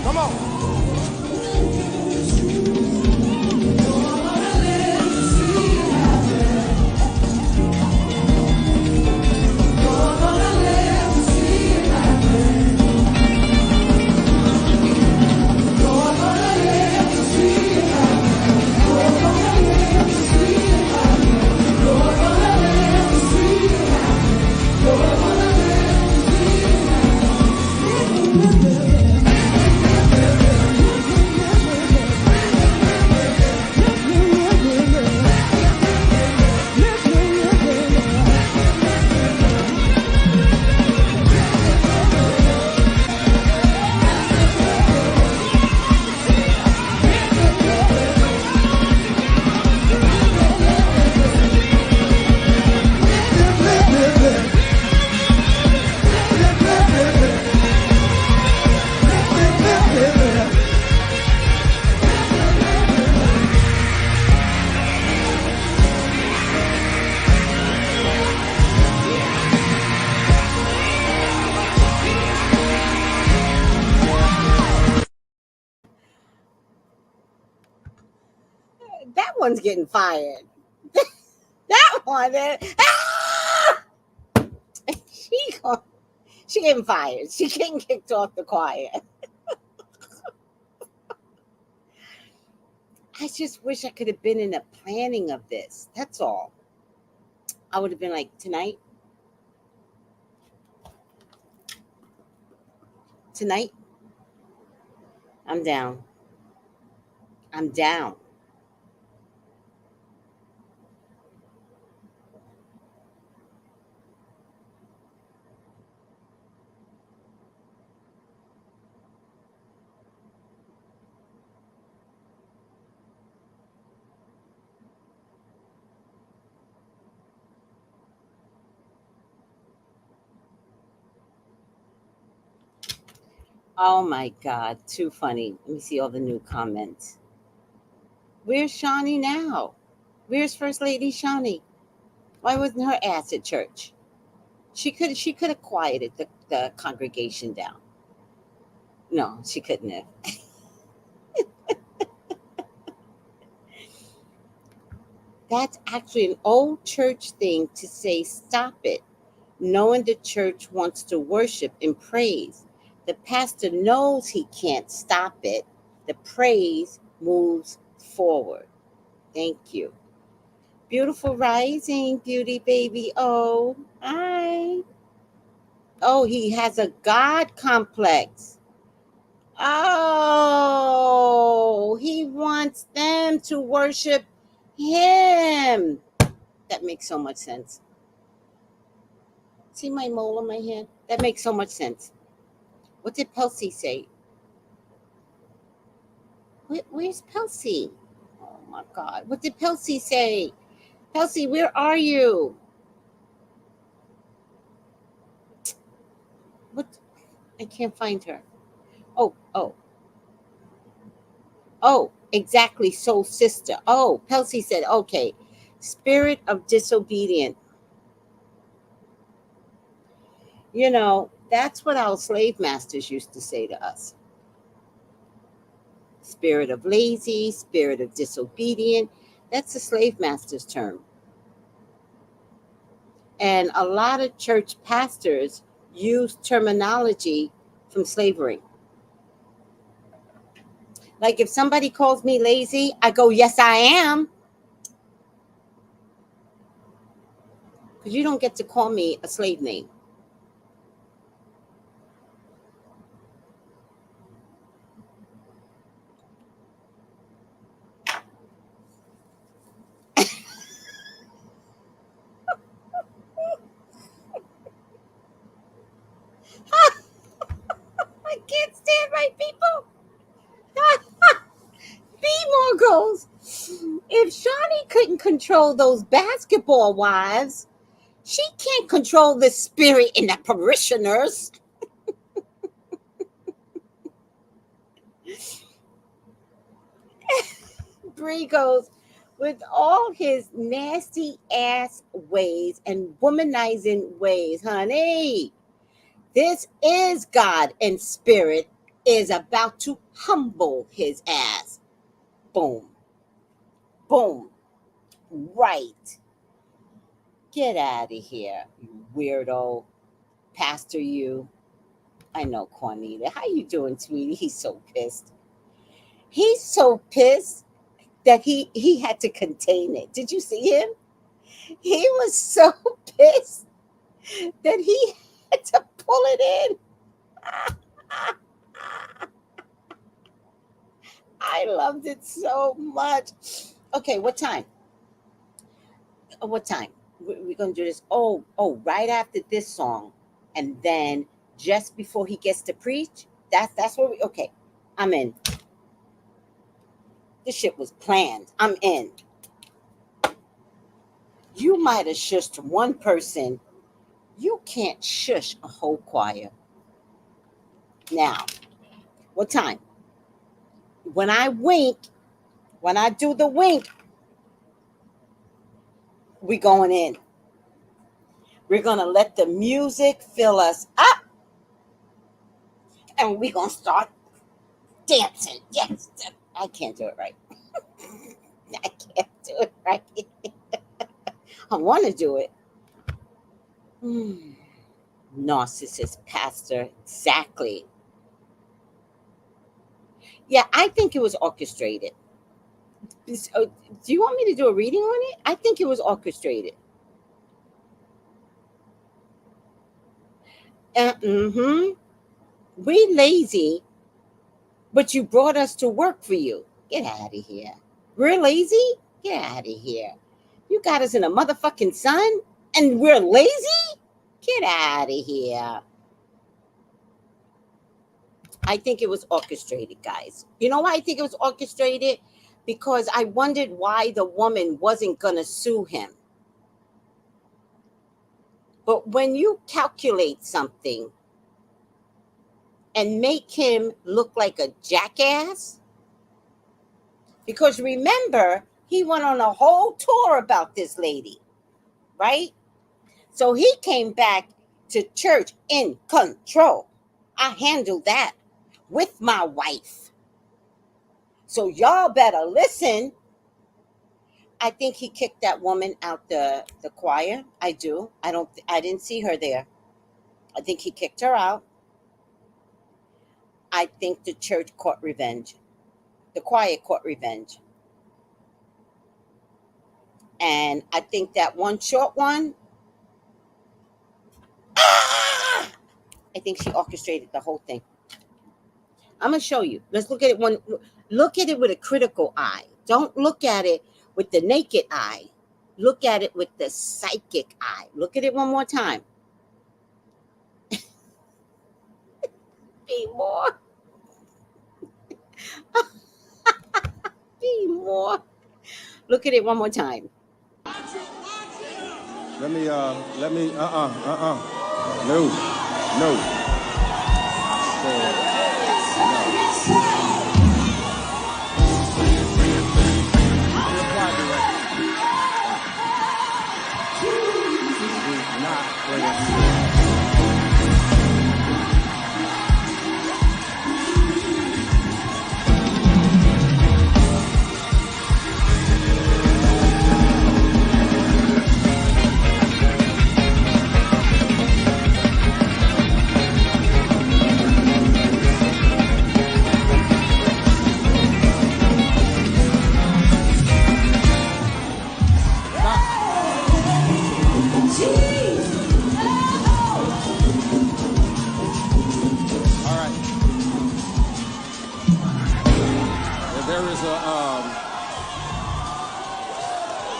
Come on. That one's getting fired. That one, she getting fired. She getting kicked off the choir. I just wish I could have been in the planning of this. That's all. I would have been like, tonight, I'm down. Oh my God, too funny. Let me see all the new comments. Where's Shawnee now? Where's First Lady Shawnee? Why wasn't her ass at church? She could have quieted the congregation down. No, she couldn't have. That's actually an old church thing to say, stop it, knowing the church wants to worship and praise. The pastor knows he can't stop it. The praise moves forward. Thank you. Beautiful rising, beauty baby. Oh, hi. Oh, he has a God complex. Oh, he wants them to worship him. That makes so much sense. See my mole on my hand? That makes so much sense. What did Pelcy say? Where's Pelcy? Oh my God. What did Pelcy say? Pelcy, where are you? What? I can't find her. Oh, exactly. Soul sister. Oh, Pelcy said, okay. Spirit of disobedient. You know, that's what our slave masters used to say to us. Spirit of lazy, spirit of disobedient. That's the slave master's term. And a lot of church pastors use terminology from slavery. Like if somebody calls me lazy, I go, yes, I am. Because you don't get to call me a slave name. I can't stand white people. B-Morgos. If Shawnee couldn't control those basketball wives, she can't control the spirit in the parishioners. Bree goes, with all his nasty ass ways and womanizing ways, honey, this is God in spirit is about to humble his ass. Boom. Boom. Right. Get out of here, you weirdo. Pastor you. I know, Cornita. How you doing, sweetie? He's so pissed. He's so pissed that he had to contain it. Did you see him? He was so pissed that he had to pull it in. I loved it so much. Okay, what time? What time? We're going to do this. Oh, right after this song. And then just before he gets to preach. That's what we, okay. I'm in. This shit was planned. I'm in. You might have shushed one person. You can't shush a whole choir. Now, what time? When I wink, when I do the wink, we going in. We're going to let the music fill us up. And we're going to start dancing. Yes. I can't do it right. I can't do it right. I want to do it. Narcissist pastor. Exactly. Yeah, I think it was orchestrated. Do you want me to do a reading on it? I think it was orchestrated. We lazy, but you brought us to work for you. Get out of here. We're lazy? Get out of here. You got us in a motherfucking sun and we're lazy? Get out of here. I think it was orchestrated, guys. You know why I think it was orchestrated? Because I wondered why the woman wasn't going to sue him. But when you calculate something and make him look like a jackass, because remember, he went on a whole tour about this lady, right? So he came back to church in control. I handled that with my wife. So y'all better listen. I think he kicked that woman out the choir. I do. I didn't see her there. I think he kicked her out. I think the church caught revenge. The choir caught revenge. And I think that one short one, I think she orchestrated the whole thing. I'm going to show you. Let's look at it look at it with a critical eye. Don't look at it with the naked eye. Look at it with the psychic eye. Look at it one more time. Be more. Be more. Look at it one more time. No.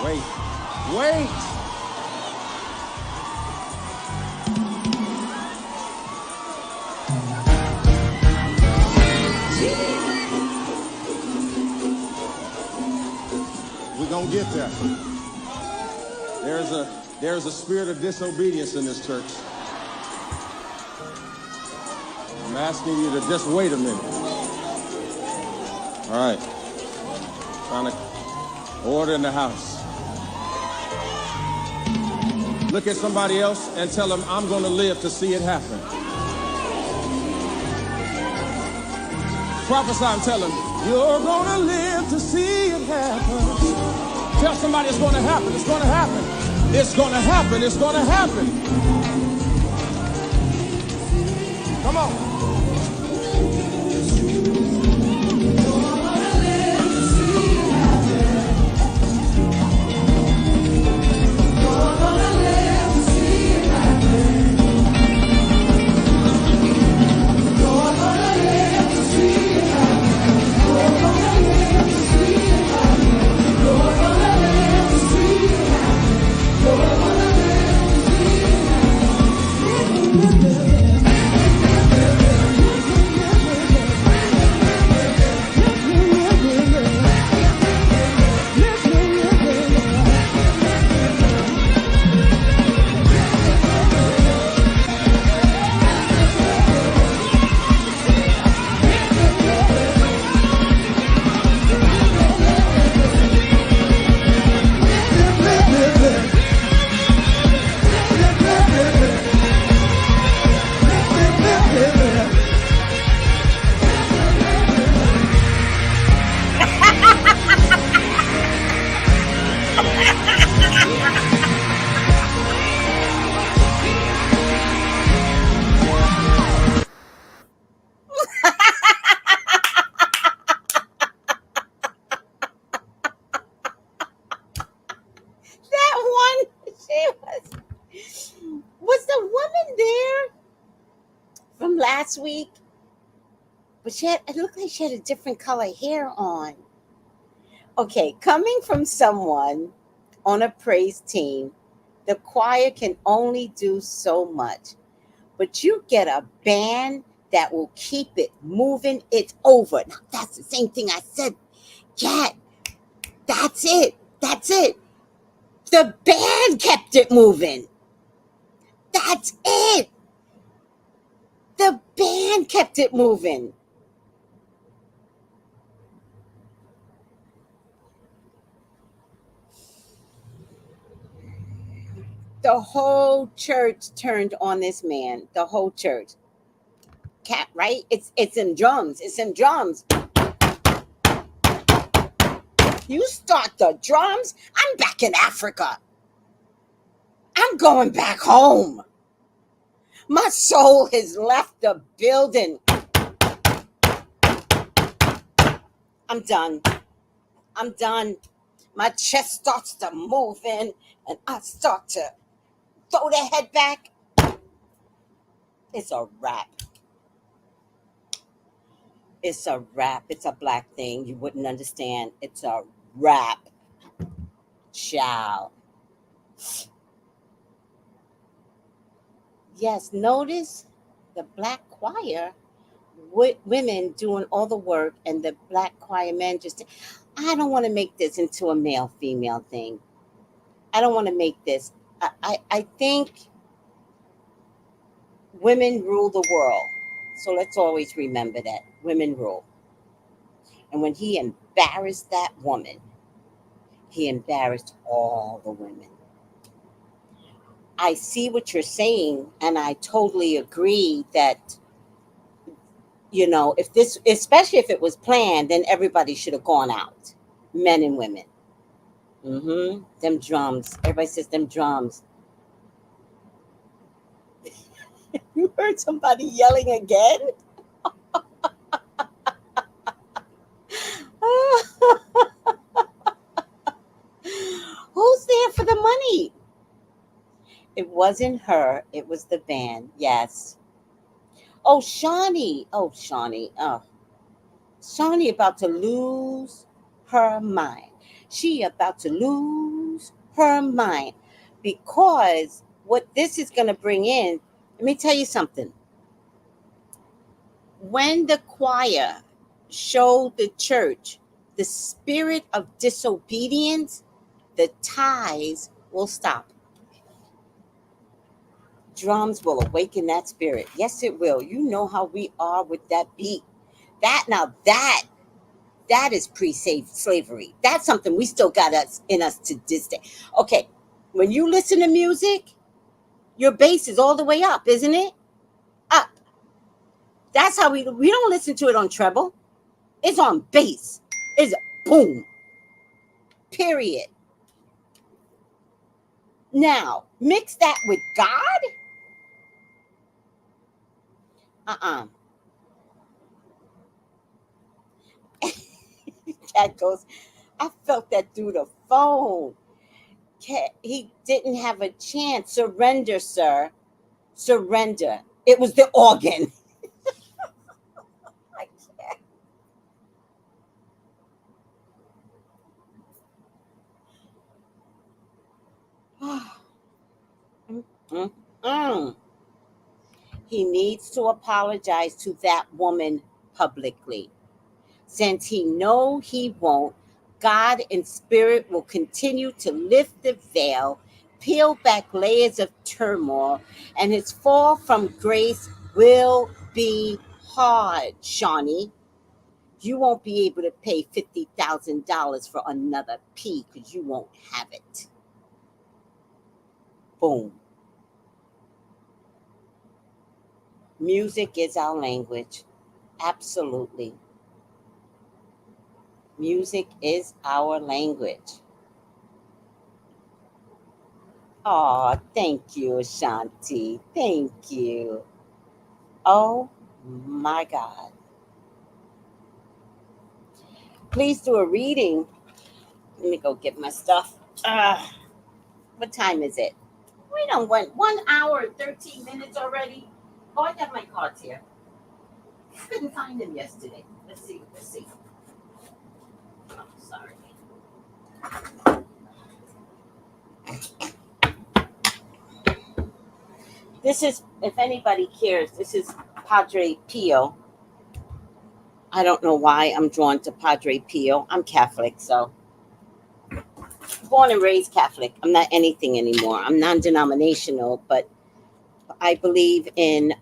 Wait. Wait. We're going to get there. There's a spirit of disobedience in this church. I'm asking you to just wait a minute. All right. Trying to order in the house. Look at somebody else and tell them, I'm going to live to see it happen. Prophesy and tell them, you're going to live to see it happen. Tell somebody it's going to happen. It's going to happen. It's going to happen. It's going to happen. Come on. Last week, but it looked like she had a different color hair on. Okay, coming from someone on a praise team, the choir can only do so much, but you get a band that will keep it moving. It's over. Now, that's the same thing I said. Yeah, that's it. That's it. The band kept it moving. That's it. The band kept it moving. The whole church turned on this man. The whole church. Cat, right? It's in drums. It's in drums. You start the drums, I'm back in Africa. I'm going back home. My soul has left the building. I'm done. I'm done. My chest starts to move in, and I start to throw the head back. It's a wrap. It's a wrap. It's a black thing. You wouldn't understand. It's a wrap. Ciao. Yes, notice the black choir, women doing all the work, and the black choir men just, I don't want to make this into a male-female thing. I don't want to make this. I think women rule the world. So let's always remember that. Women rule. And when he embarrassed that woman, he embarrassed all the women. I see what you're saying, and I totally agree that, if this, especially if it was planned, then everybody should have gone out, men and women. Them drums. Everybody says them drums. You heard somebody yelling again? Who's there for the money? It wasn't her. It was the band. Yes. Oh, Shawnee. Oh, Shawnee about to lose her mind. She about to lose her mind. Because what this is going to bring in, let me tell you something. When the choir showed the church the spirit of disobedience, the ties will stop. Drums will awaken that spirit. Yes, it will. You know how we are with that beat. That is pre-slavery. That's something we still got us in us to this day. Okay, when you listen to music, your bass is all the way up, isn't it? Up. That's how we don't listen to it on treble. It's on bass. It's boom. Period. Now, mix that with God. Uh-uh. Cat goes, I felt that through the phone. Cat, he didn't have a chance. Surrender, sir. Surrender. It was the organ. I can't. Mm-mm. He needs to apologize to that woman publicly. Since he know he won't, God in spirit will continue to lift the veil, peel back layers of turmoil, and his fall from grace will be hard, Shawnee. You won't be able to pay $50,000 for another P because you won't have it. Boom. Music is our language. Absolutely. Music is our language. Oh, thank you, Shanti. Thank you. Oh my God. Please do a reading. Let me go get my stuff. What time is it? We don't went 1 hour and 13 minutes already. Oh, I got my cards here. Couldn't find them yesterday. Let's see. Oh, sorry. This is, if anybody cares, this is Padre Pio. I don't know why I'm drawn to Padre Pio. I'm Catholic, so born and raised Catholic. I'm not anything anymore. I'm non-denominational, but I believe in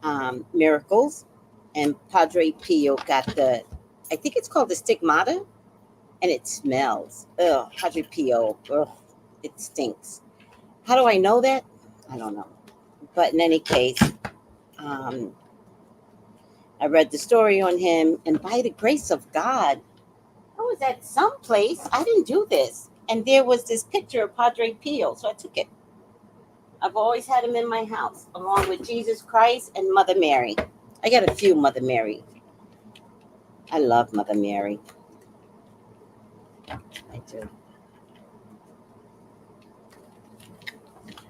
miracles. And Padre Pio got I think it's called the stigmata, and it smells. Ugh, Padre Pio. Ugh, it stinks. How do I know that? I don't know. But in any case, um, I read the story on him, and by the grace of God, I was at some place. I didn't do this. And there was this picture of Padre Pio, so I took it. I've always had him in my house, along with Jesus Christ and Mother Mary. I got a few Mother Mary. I love Mother Mary. I do.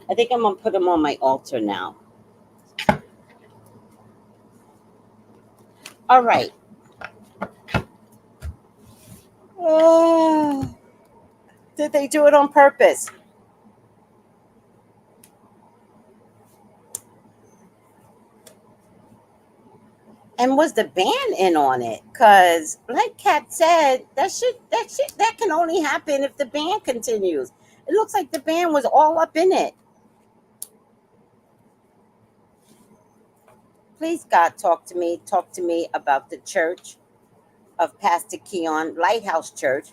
I think I'm going to put them on my altar now. All right. Oh, did they do it on purpose? And was the band in on it? Cause like Kat said, that can only happen if the band continues. It looks like the band was all up in it. Please, God, talk to me. Talk to me about the church of Pastor Keon, Lighthouse Church.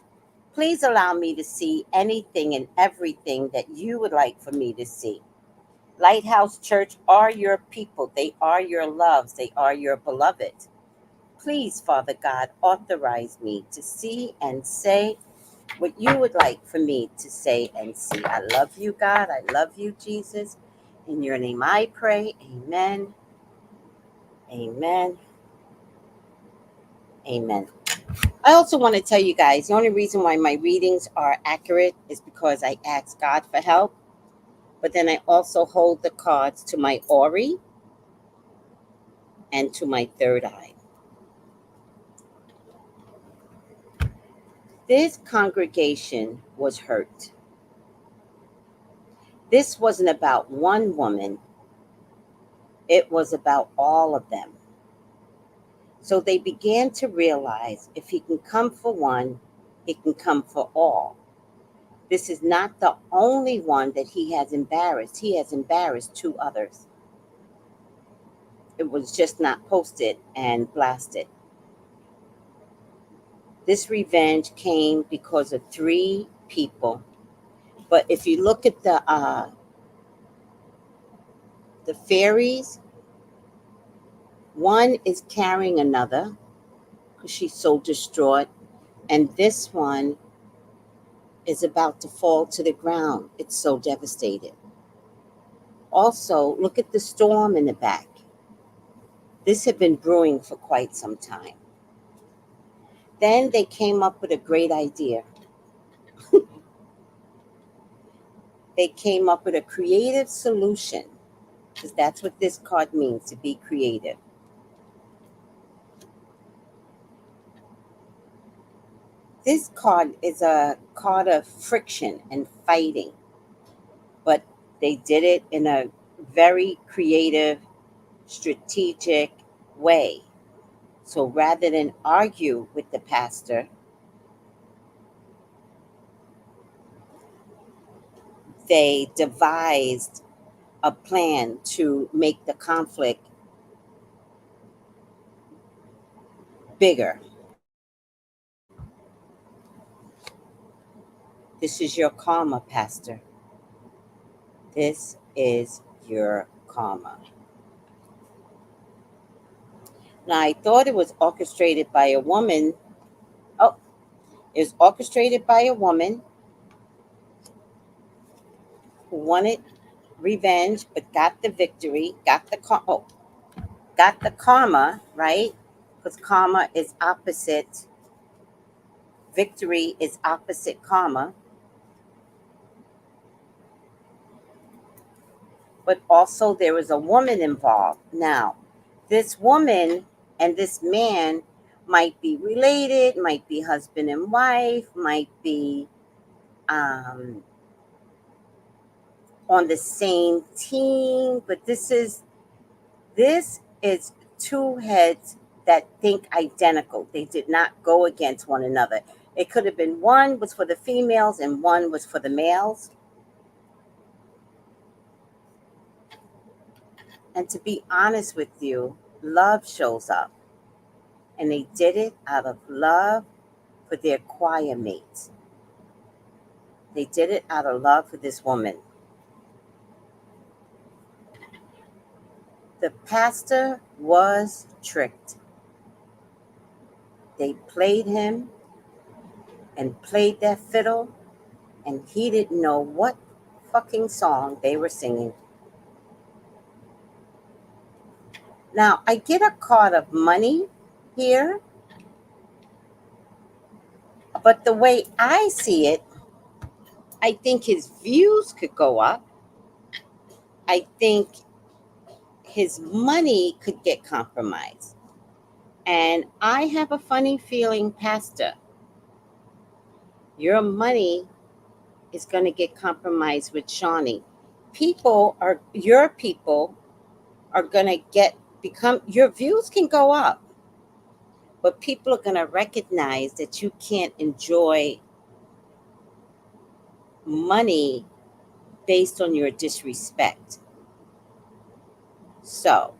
Please allow me to see anything and everything that you would like for me to see. Lighthouse Church are your people. They are your loves. They are your beloved. Please, Father God, authorize me to see and say what you would like for me to say and see. I love you, God. I love you, Jesus. In your name I pray. Amen. Amen. Amen. I also want to tell you guys, the only reason why my readings are accurate is because I ask God for help. But then I also hold the cards to my Ori and to my third eye. This congregation was hurt. This wasn't about one woman, it was about all of them. So they began to realize if he can come for one, he can come for all. This is not the only one that he has embarrassed. He has embarrassed 2 others. It was just not posted and blasted. This revenge came because of 3 people. But if you look at the fairies, one is carrying another because she's so distraught, and this one is about to fall to the ground. It's so devastated. Also, look at the storm in the back. This had been brewing for quite some time. Then they came up with a great idea. They came up with a creative solution, because that's what this card means, to be creative. This card is a card of friction and fighting, but they did it in a very creative, strategic way. So rather than argue with the pastor, they devised a plan to make the conflict bigger. This is your karma, Pastor. This is your karma. Now, I thought it was orchestrated by a woman. Oh, it was orchestrated by a woman who wanted revenge but got the victory, got the karma, right? Because karma is opposite. Victory is opposite karma. But also there was a woman involved. Now, this woman and this man might be related, might be husband and wife, might be on the same team, but this is 2 heads that think identical. They did not go against one another. It could have been one was for the females and one was for the males. And to be honest with you, love shows up. And they did it out of love for their choir mates. They did it out of love for this woman. The pastor was tricked. They played him and played that fiddle, and he didn't know what fucking song they were singing. Now, I get a card of money here, but the way I see it, I think his views could go up. I think his money could get compromised. And I have a funny feeling, Pastor, your money is going to get compromised with Shawnee. Your people are going to your views can go up, but people are going to recognize that you can't enjoy money based on your disrespect. So,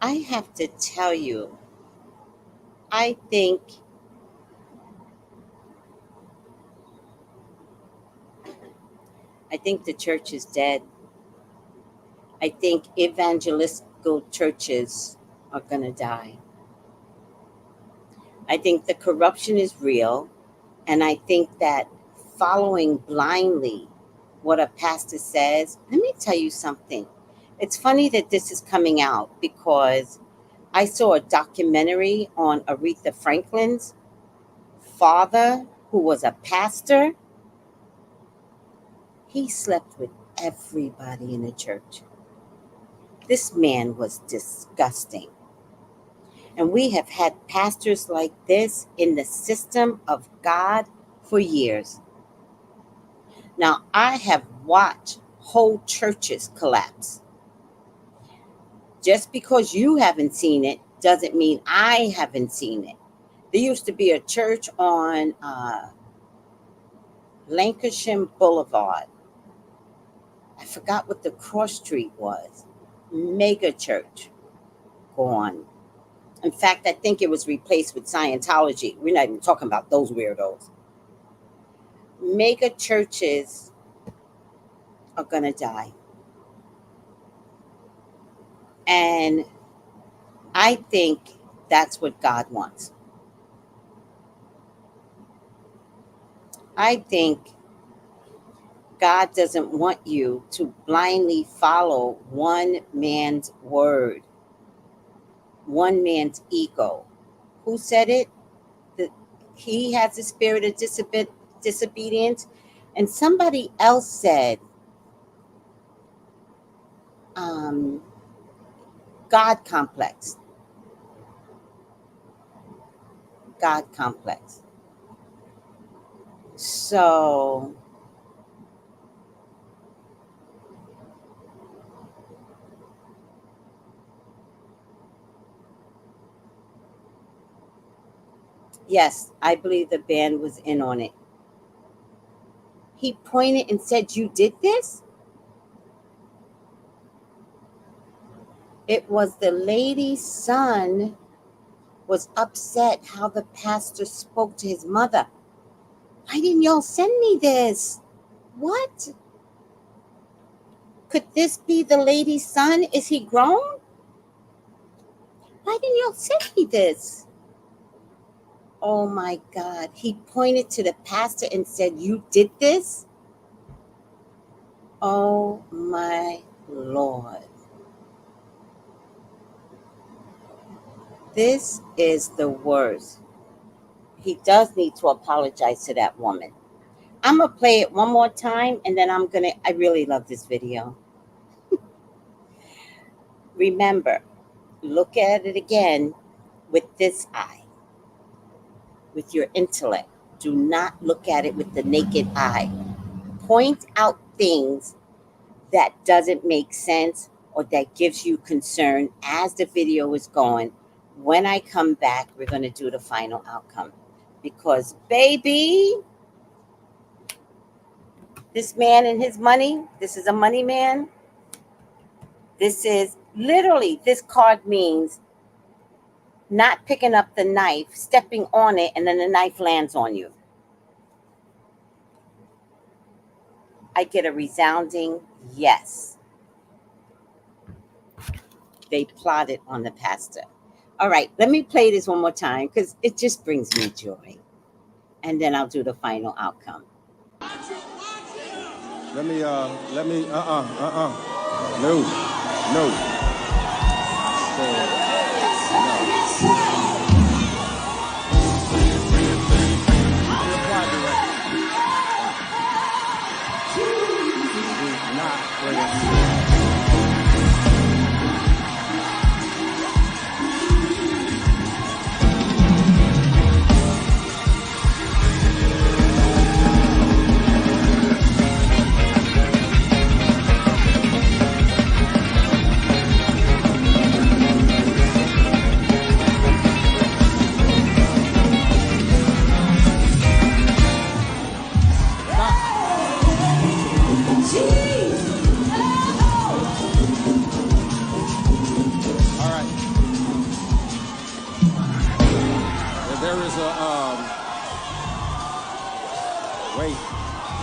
I have to tell you, I think the church is dead. I think evangelical churches are going to die. I think the corruption is real. And I think that following blindly what a pastor says, let me tell you something. It's funny that this is coming out because I saw a documentary on Aretha Franklin's father, who was a pastor. He slept with everybody in the church. This man was disgusting. And we have had pastors like this in the system of God for years. Now, I have watched whole churches collapse. Just because you haven't seen it doesn't mean I haven't seen it. There used to be a church on Lancashire Boulevard. I forgot what the cross street was. Mega church. Gone. In fact, I think it was replaced with Scientology. We're not even talking about those weirdos. Mega churches are going to die. And I think that's what God wants. I think God doesn't want you to blindly follow one man's word, one man's ego. Who said it? That he has a spirit of disobedience. And somebody else said, God complex. God complex. So yes, I believe the band was in on it. He pointed and said, "You did this?" It was the lady's son was upset how the pastor spoke to his mother. Why didn't y'all send me this? What? Could this be the lady's son? Is he grown? Why didn't y'all send me this? Oh my God. He pointed to the pastor and said, "You did this?" Oh my Lord. This is the worst. He does need to apologize to that woman. I'm going to play it one more time and then I really love this video. Remember, look at it again with this eye, with your intellect. Do not look at it with the naked eye. Point out things that doesn't make sense or that gives you concern as the video is going. When I come back, we're going to do the final outcome. Because, baby, this man and his money, this is a money man. This is literally, this card means not picking up the knife, stepping on it, and then the knife lands on you. I get a resounding yes. They plotted on the pastor. All right, let me play this one more time because it just brings me joy. And then I'll do the final outcome. No.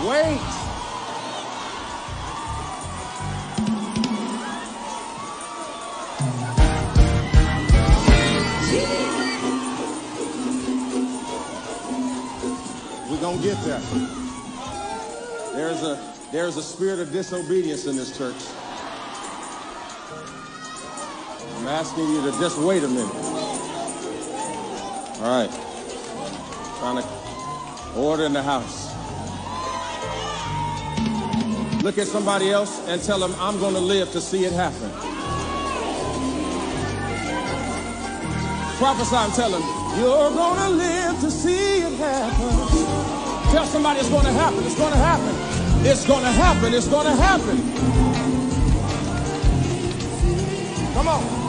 Wait. We're going to get there. There's a spirit of disobedience in this church. I'm asking you to just wait a minute. All right. Trying to order in the house. Look at somebody else and tell them, I'm going to live to see it happen. Prophesy and tell them, you're going to live to see it happen. Tell somebody it's going to happen. It's going to happen. It's going to happen. It's going to happen. Come on.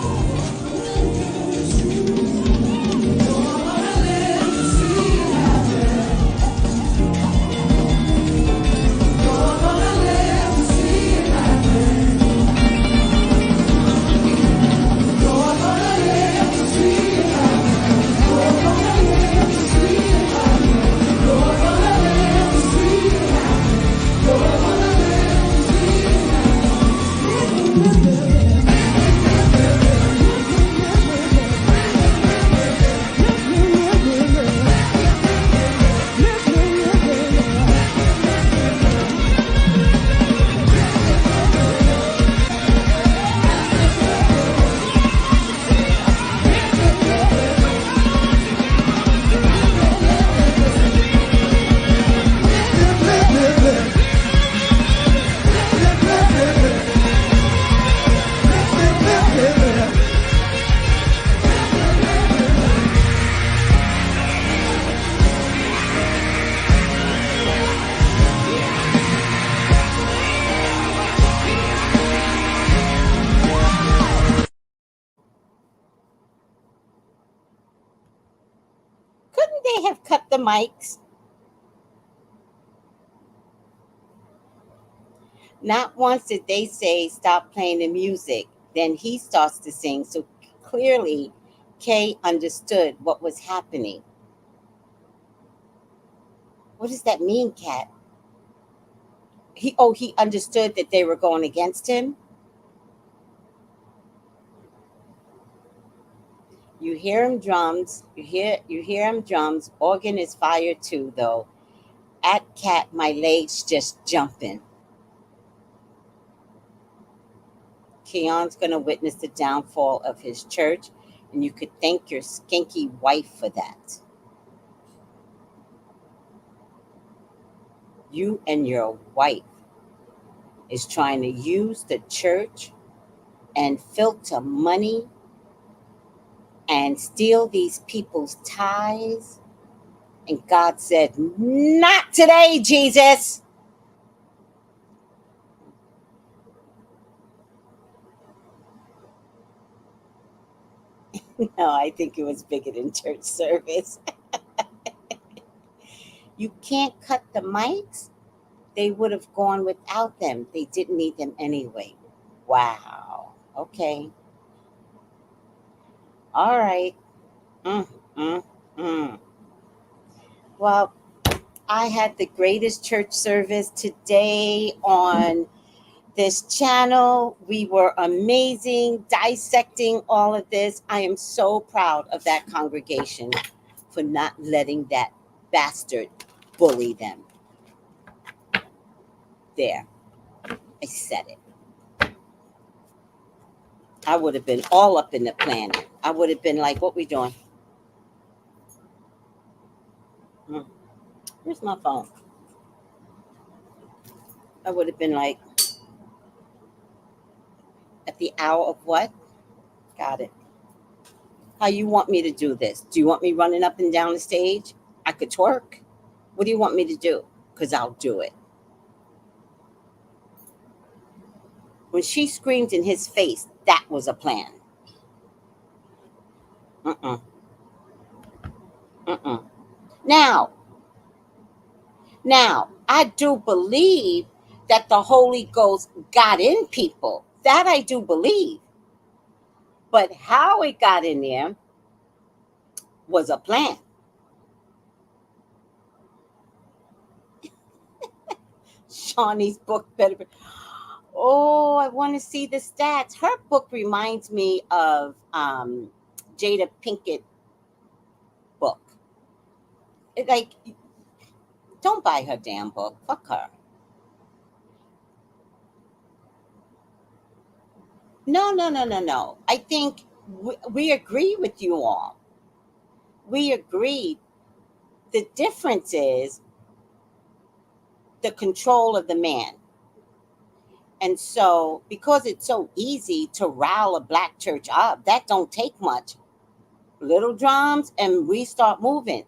Couldn't they have cut the mics? Not once did they say stop playing the music. Then he starts to sing. So clearly, Kay understood what was happening. What does that mean, Kat? He understood that they were going against him. You hear him drums. You hear him drums. Organ is fire too, though. At Cat, my legs just jumping. Keon's going to witness the downfall of his church, and you could thank your skinky wife for that. You and your wife is trying to use the church and filter money and steal these people's tithes. And God said, not today, Jesus. No, I think it was bigger than church service. You can't cut the mics. They would have gone without them. They didn't need them anyway. Wow. Okay. All right. Mm, mm, mm. Well, I had the greatest church service today on this channel. We were amazing, dissecting all of this. I am so proud of that congregation for not letting that bastard bully them. There, I said it. I would have been all up in the plan. I would have been like, what we doing? Where's my phone? I would have been like, at the hour of what? Got it. How you want me to do this? Do you want me running up and down the stage? I could twerk. What do you want me to do? Because I'll do it. When she screamed in his face, that was a plan. Mm-mm. Mm-mm. Now, I do believe that the Holy Ghost got in people. That I do believe. But how it got in there was a plan. Shawnee's book better be. Oh, I want to see the stats. Her book reminds me of Jada Pinkett book. Like, don't buy her damn book. Fuck her. No. I think we agree with you all. We agree. The difference is the control of the man. And so, because it's so easy to rile a black church up, that don't take much. Little drums and we start moving.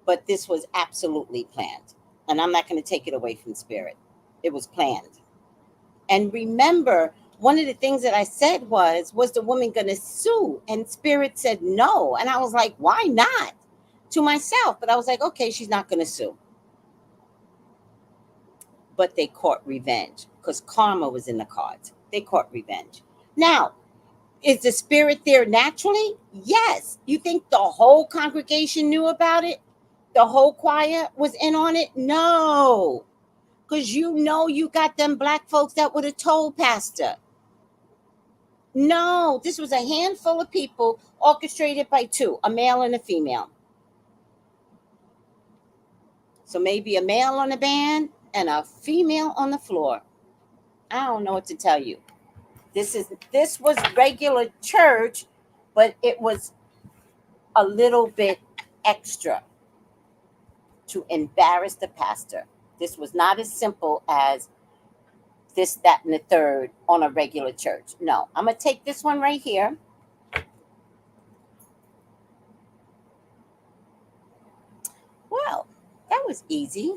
But this was absolutely planned. And I'm not going to take it away from Spirit. It was planned. And remember, one of the things that I said was the woman going to sue? And Spirit said no. And I was like, why not? To myself. But I was like, okay, she's not going to sue. But they caught revenge because karma was in the cards. They caught revenge. Now, is the spirit there naturally? Yes. You think the whole congregation knew about it? The whole choir was in on it? No. Because you got them black folks that would have told Pastor. No, this was a handful of people orchestrated by two, a male and a female. So maybe a male on the band and a female on the floor. I don't know what to tell you. This was regular church, but it was a little bit extra to embarrass the pastor. This was not as simple as this, that, and the third on a regular church. No, I'm going to take this one right here. Well, that was easy.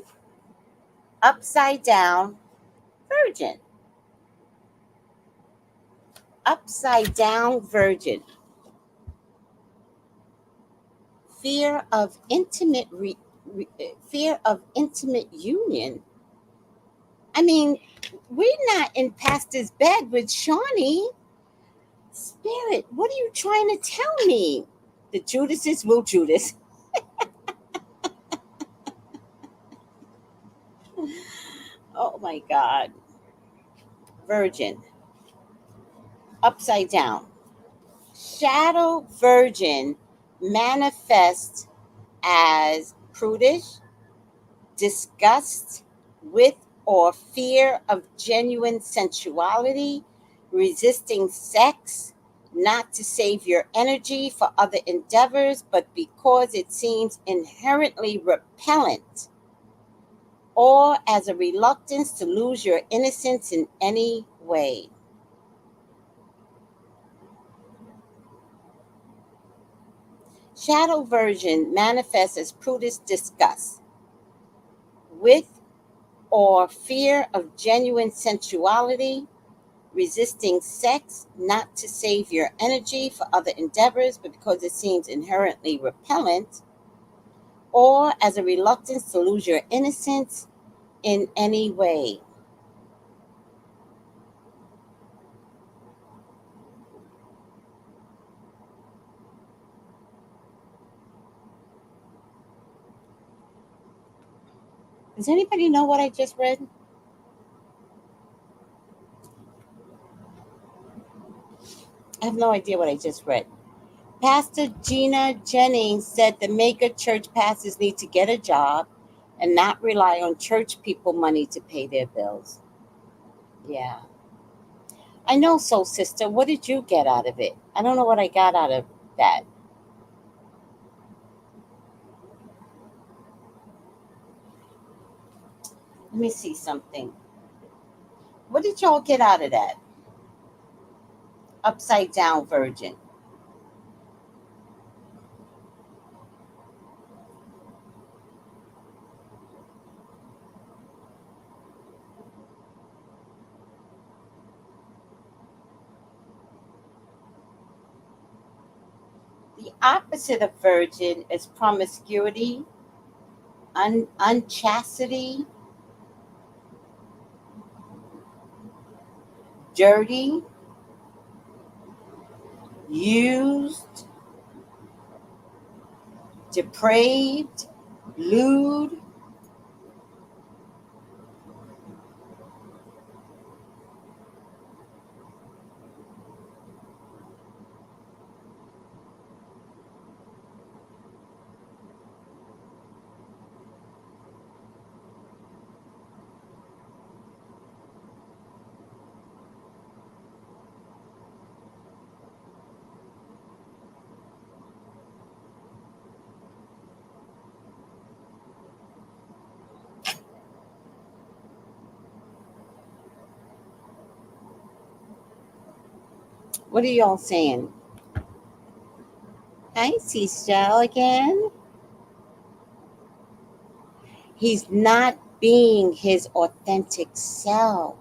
Upside down virgin. Upside down virgin. Fear of intimate union. I mean, we're not in pastor's bed with Shawnee. Spirit, what are you trying to tell me? The Judases will Judas. Oh my God. Virgin. Upside down. Shadow virgin manifests as prudish, disgust with or fear of genuine sensuality, resisting sex, not to save your energy for other endeavors, but because it seems inherently repellent, or as a reluctance to lose your innocence in any way. Shadow version manifests as prudish disgust with or fear of genuine sensuality, resisting sex, not to save your energy for other endeavors, but because it seems inherently repellent, or as a reluctance to lose your innocence in any way. Does anybody know what I just read? I have no idea what I just read. Pastor Gina Jennings said the mega church pastors need to get a job and not rely on church people money to pay their bills. Yeah. I know, Soul Sister. What did you get out of it? I don't know what I got out of that. Let me see something. What did y'all get out of that? Upside down virgin. The opposite of virgin is promiscuity, unchastity, dirty, used, depraved, lewd. What are y'all saying? I see Shell again. He's not being his authentic self.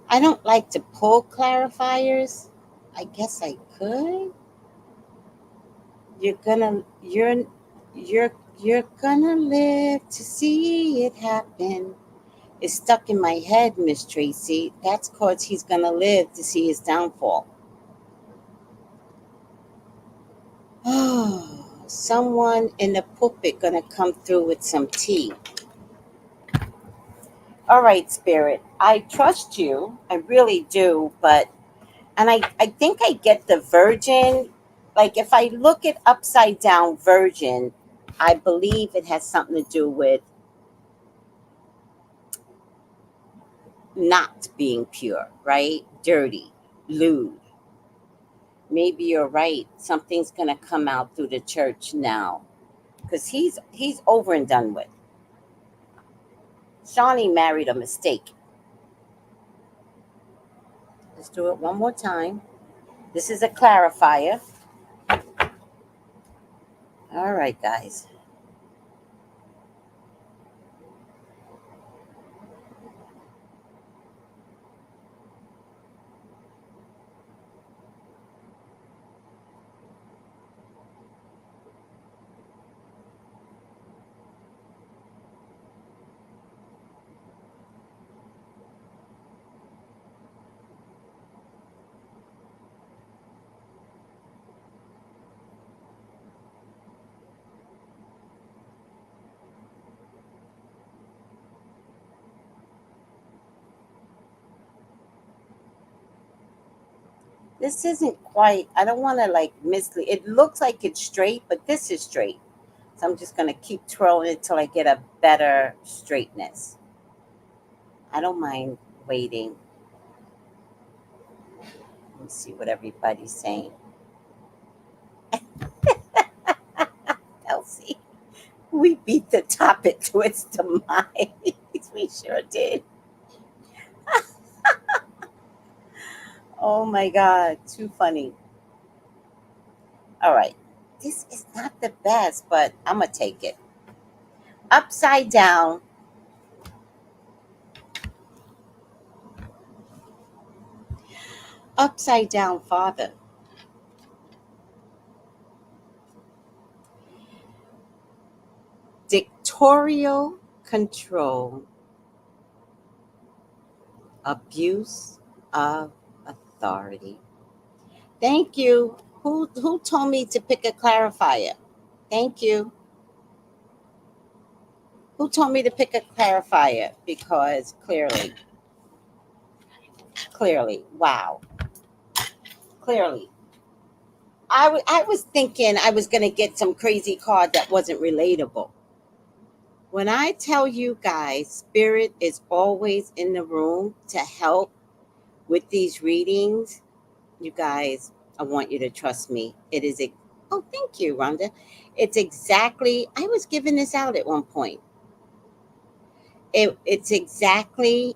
I don't like to pull clarifiers. I guess I could. You're gonna you're you're gonna live to see it happen. It's stuck in my head, Miss Tracy. That's cause he's gonna live to see his downfall. Oh, someone in the pulpit gonna come through with some tea. All right, Spirit. I trust you. I really do, but and I think I get the virgin. Like if I look at upside down virgin, I believe it has something to do with not being pure, right? Dirty, lewd. Maybe you're right. Something's gonna come out through the church now, because he's over and done with. Shawnee married a mistake. Let's do it one more time. This is a clarifier. All right, guys. This isn't quite, I don't want to like mislead. It looks like it's straight, but this is straight. So I'm just going to keep twirling it till I get a better straightness. I don't mind waiting. Let's see what everybody's saying. Elsie, we beat the topic to its demise. We sure did. Oh my God, too funny. All right. This is not the best, but I'm going to take it. Upside down. Upside down father. Dictatorial control, abuse of authority. Thank you. Who told me to pick a clarifier? Thank you. Who told me to pick a clarifier? Because clearly, wow, clearly. I was thinking I was going to get some crazy card that wasn't relatable. When I tell you guys, Spirit is always in the room to help with these readings, you guys, I want you to trust me. It is, oh, thank you, Rhonda. It's exactly, I was giving this out at one point. It's exactly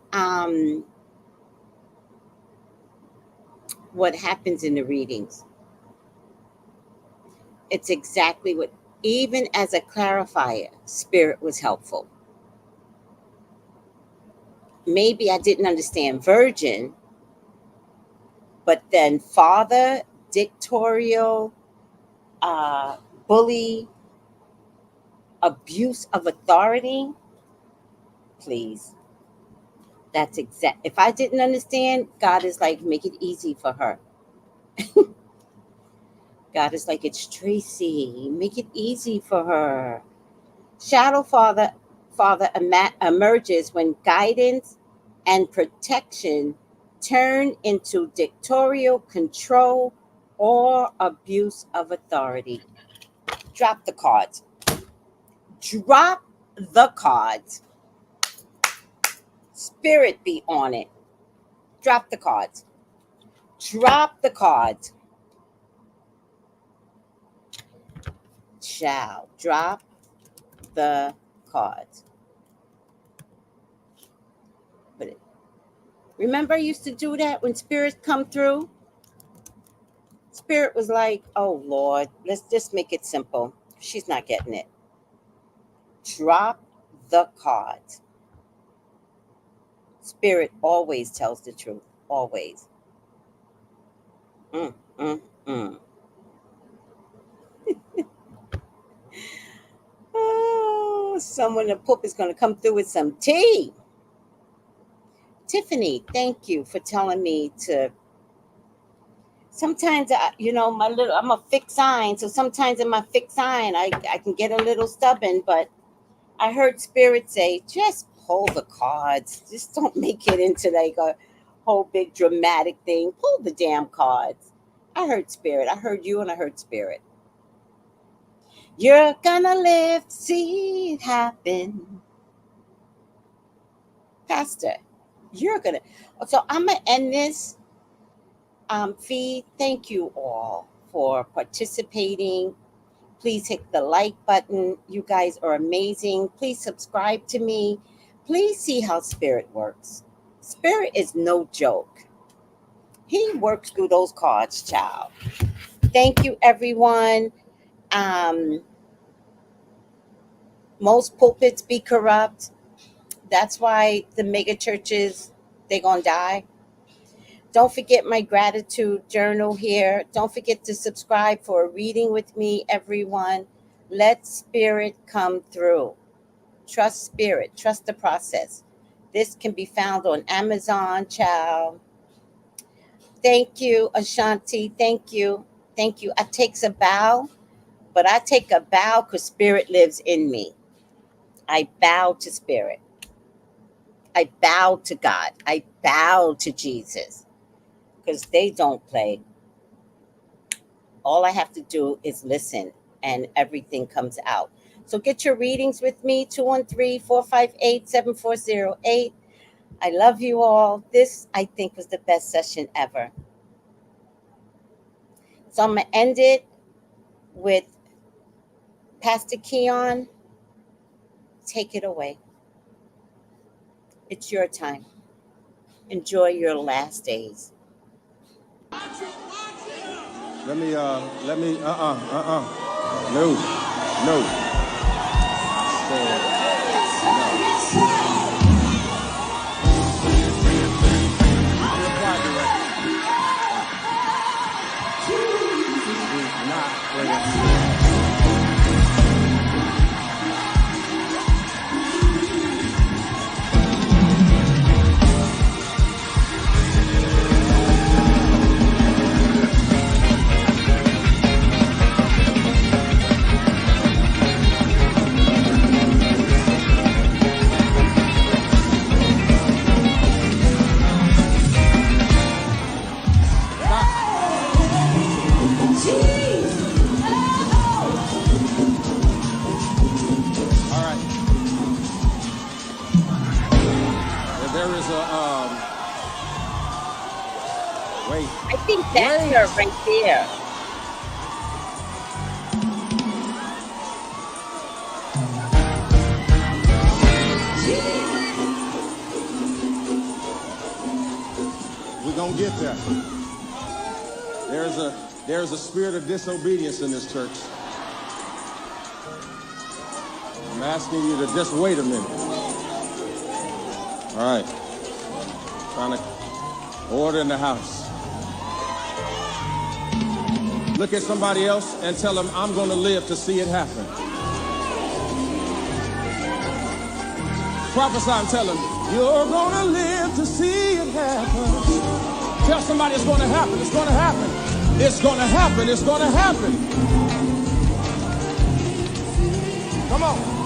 what happens in the readings. It's exactly what, even as a clarifier, Spirit was helpful. Maybe I didn't understand virgin, but then father, dictatorial, bully, abuse of authority, please. That's exact. If I didn't understand, God is like, make it easy for her. God is like, it's Tracy. Make it easy for her. Shadow father emerges when guidance and protection turn into dictatorial control or abuse of authority. Drop the cards. Drop the cards. Spirit be on it. Drop the cards. Drop the cards. Shall drop the cards. But remember I used to do that when spirits come through? Spirit was like, oh Lord, let's just make it simple. She's not getting it. Drop the cards. Spirit always tells the truth. Always. Mm, mm, mm. Oh, someone in the pulpit is going to come through with some tea. Tiffany, thank you for telling me to. Sometimes, I'm a fixed sign. So sometimes in my fixed sign, I can get a little stubborn. But I heard Spirit say, just pull the cards. Just don't make it into like a whole big dramatic thing. Pull the damn cards. I heard Spirit. I heard you and I heard Spirit. You're gonna live to see it happen. Pastor, you're gonna. So I'm gonna end this feed. Thank you all for participating. Please hit the like button. You guys are amazing. Please subscribe to me. Please see how Spirit works. Spirit is no joke. He works through those cards, child. Thank you, everyone. Most pulpits be corrupt. That's why the mega churches, they're going to die. Don't forget my gratitude journal here. Don't forget to subscribe for a reading with me, everyone. Let Spirit come through. Trust Spirit. Trust the process. This can be found on Amazon, child. Thank you, Ashanti. Thank you. Thank you. I takes a bow, but I take a bow because Spirit lives in me. I bow to Spirit. I bow to God. I bow to Jesus because they don't play. All I have to do is listen and everything comes out. So get your readings with me, 213-458-7408. I love you all. This, I think, was the best session ever. So I'm going to end it with Pastor Keon. Take it away. It's your time. Enjoy your last days. No. I think that's her right there. We're going to get there. There's a spirit of disobedience in this church. I'm asking you to just wait a minute. All right. Trying to order in the house. Look at somebody else and tell them, I'm going to live to see it happen. Prophesy and tell them, you're going to live to see it happen. Tell somebody it's going to happen. It's going to happen. It's going to happen. It's going to happen. Come on.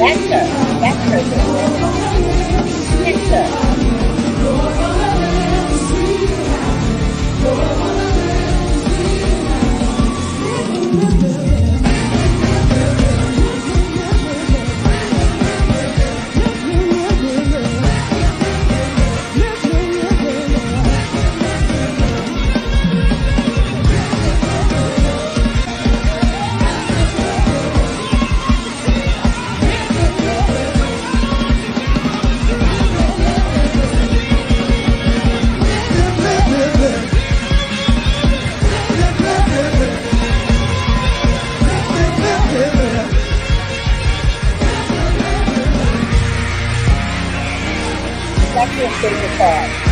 That's her. That's her. That's her. That's your favorite part.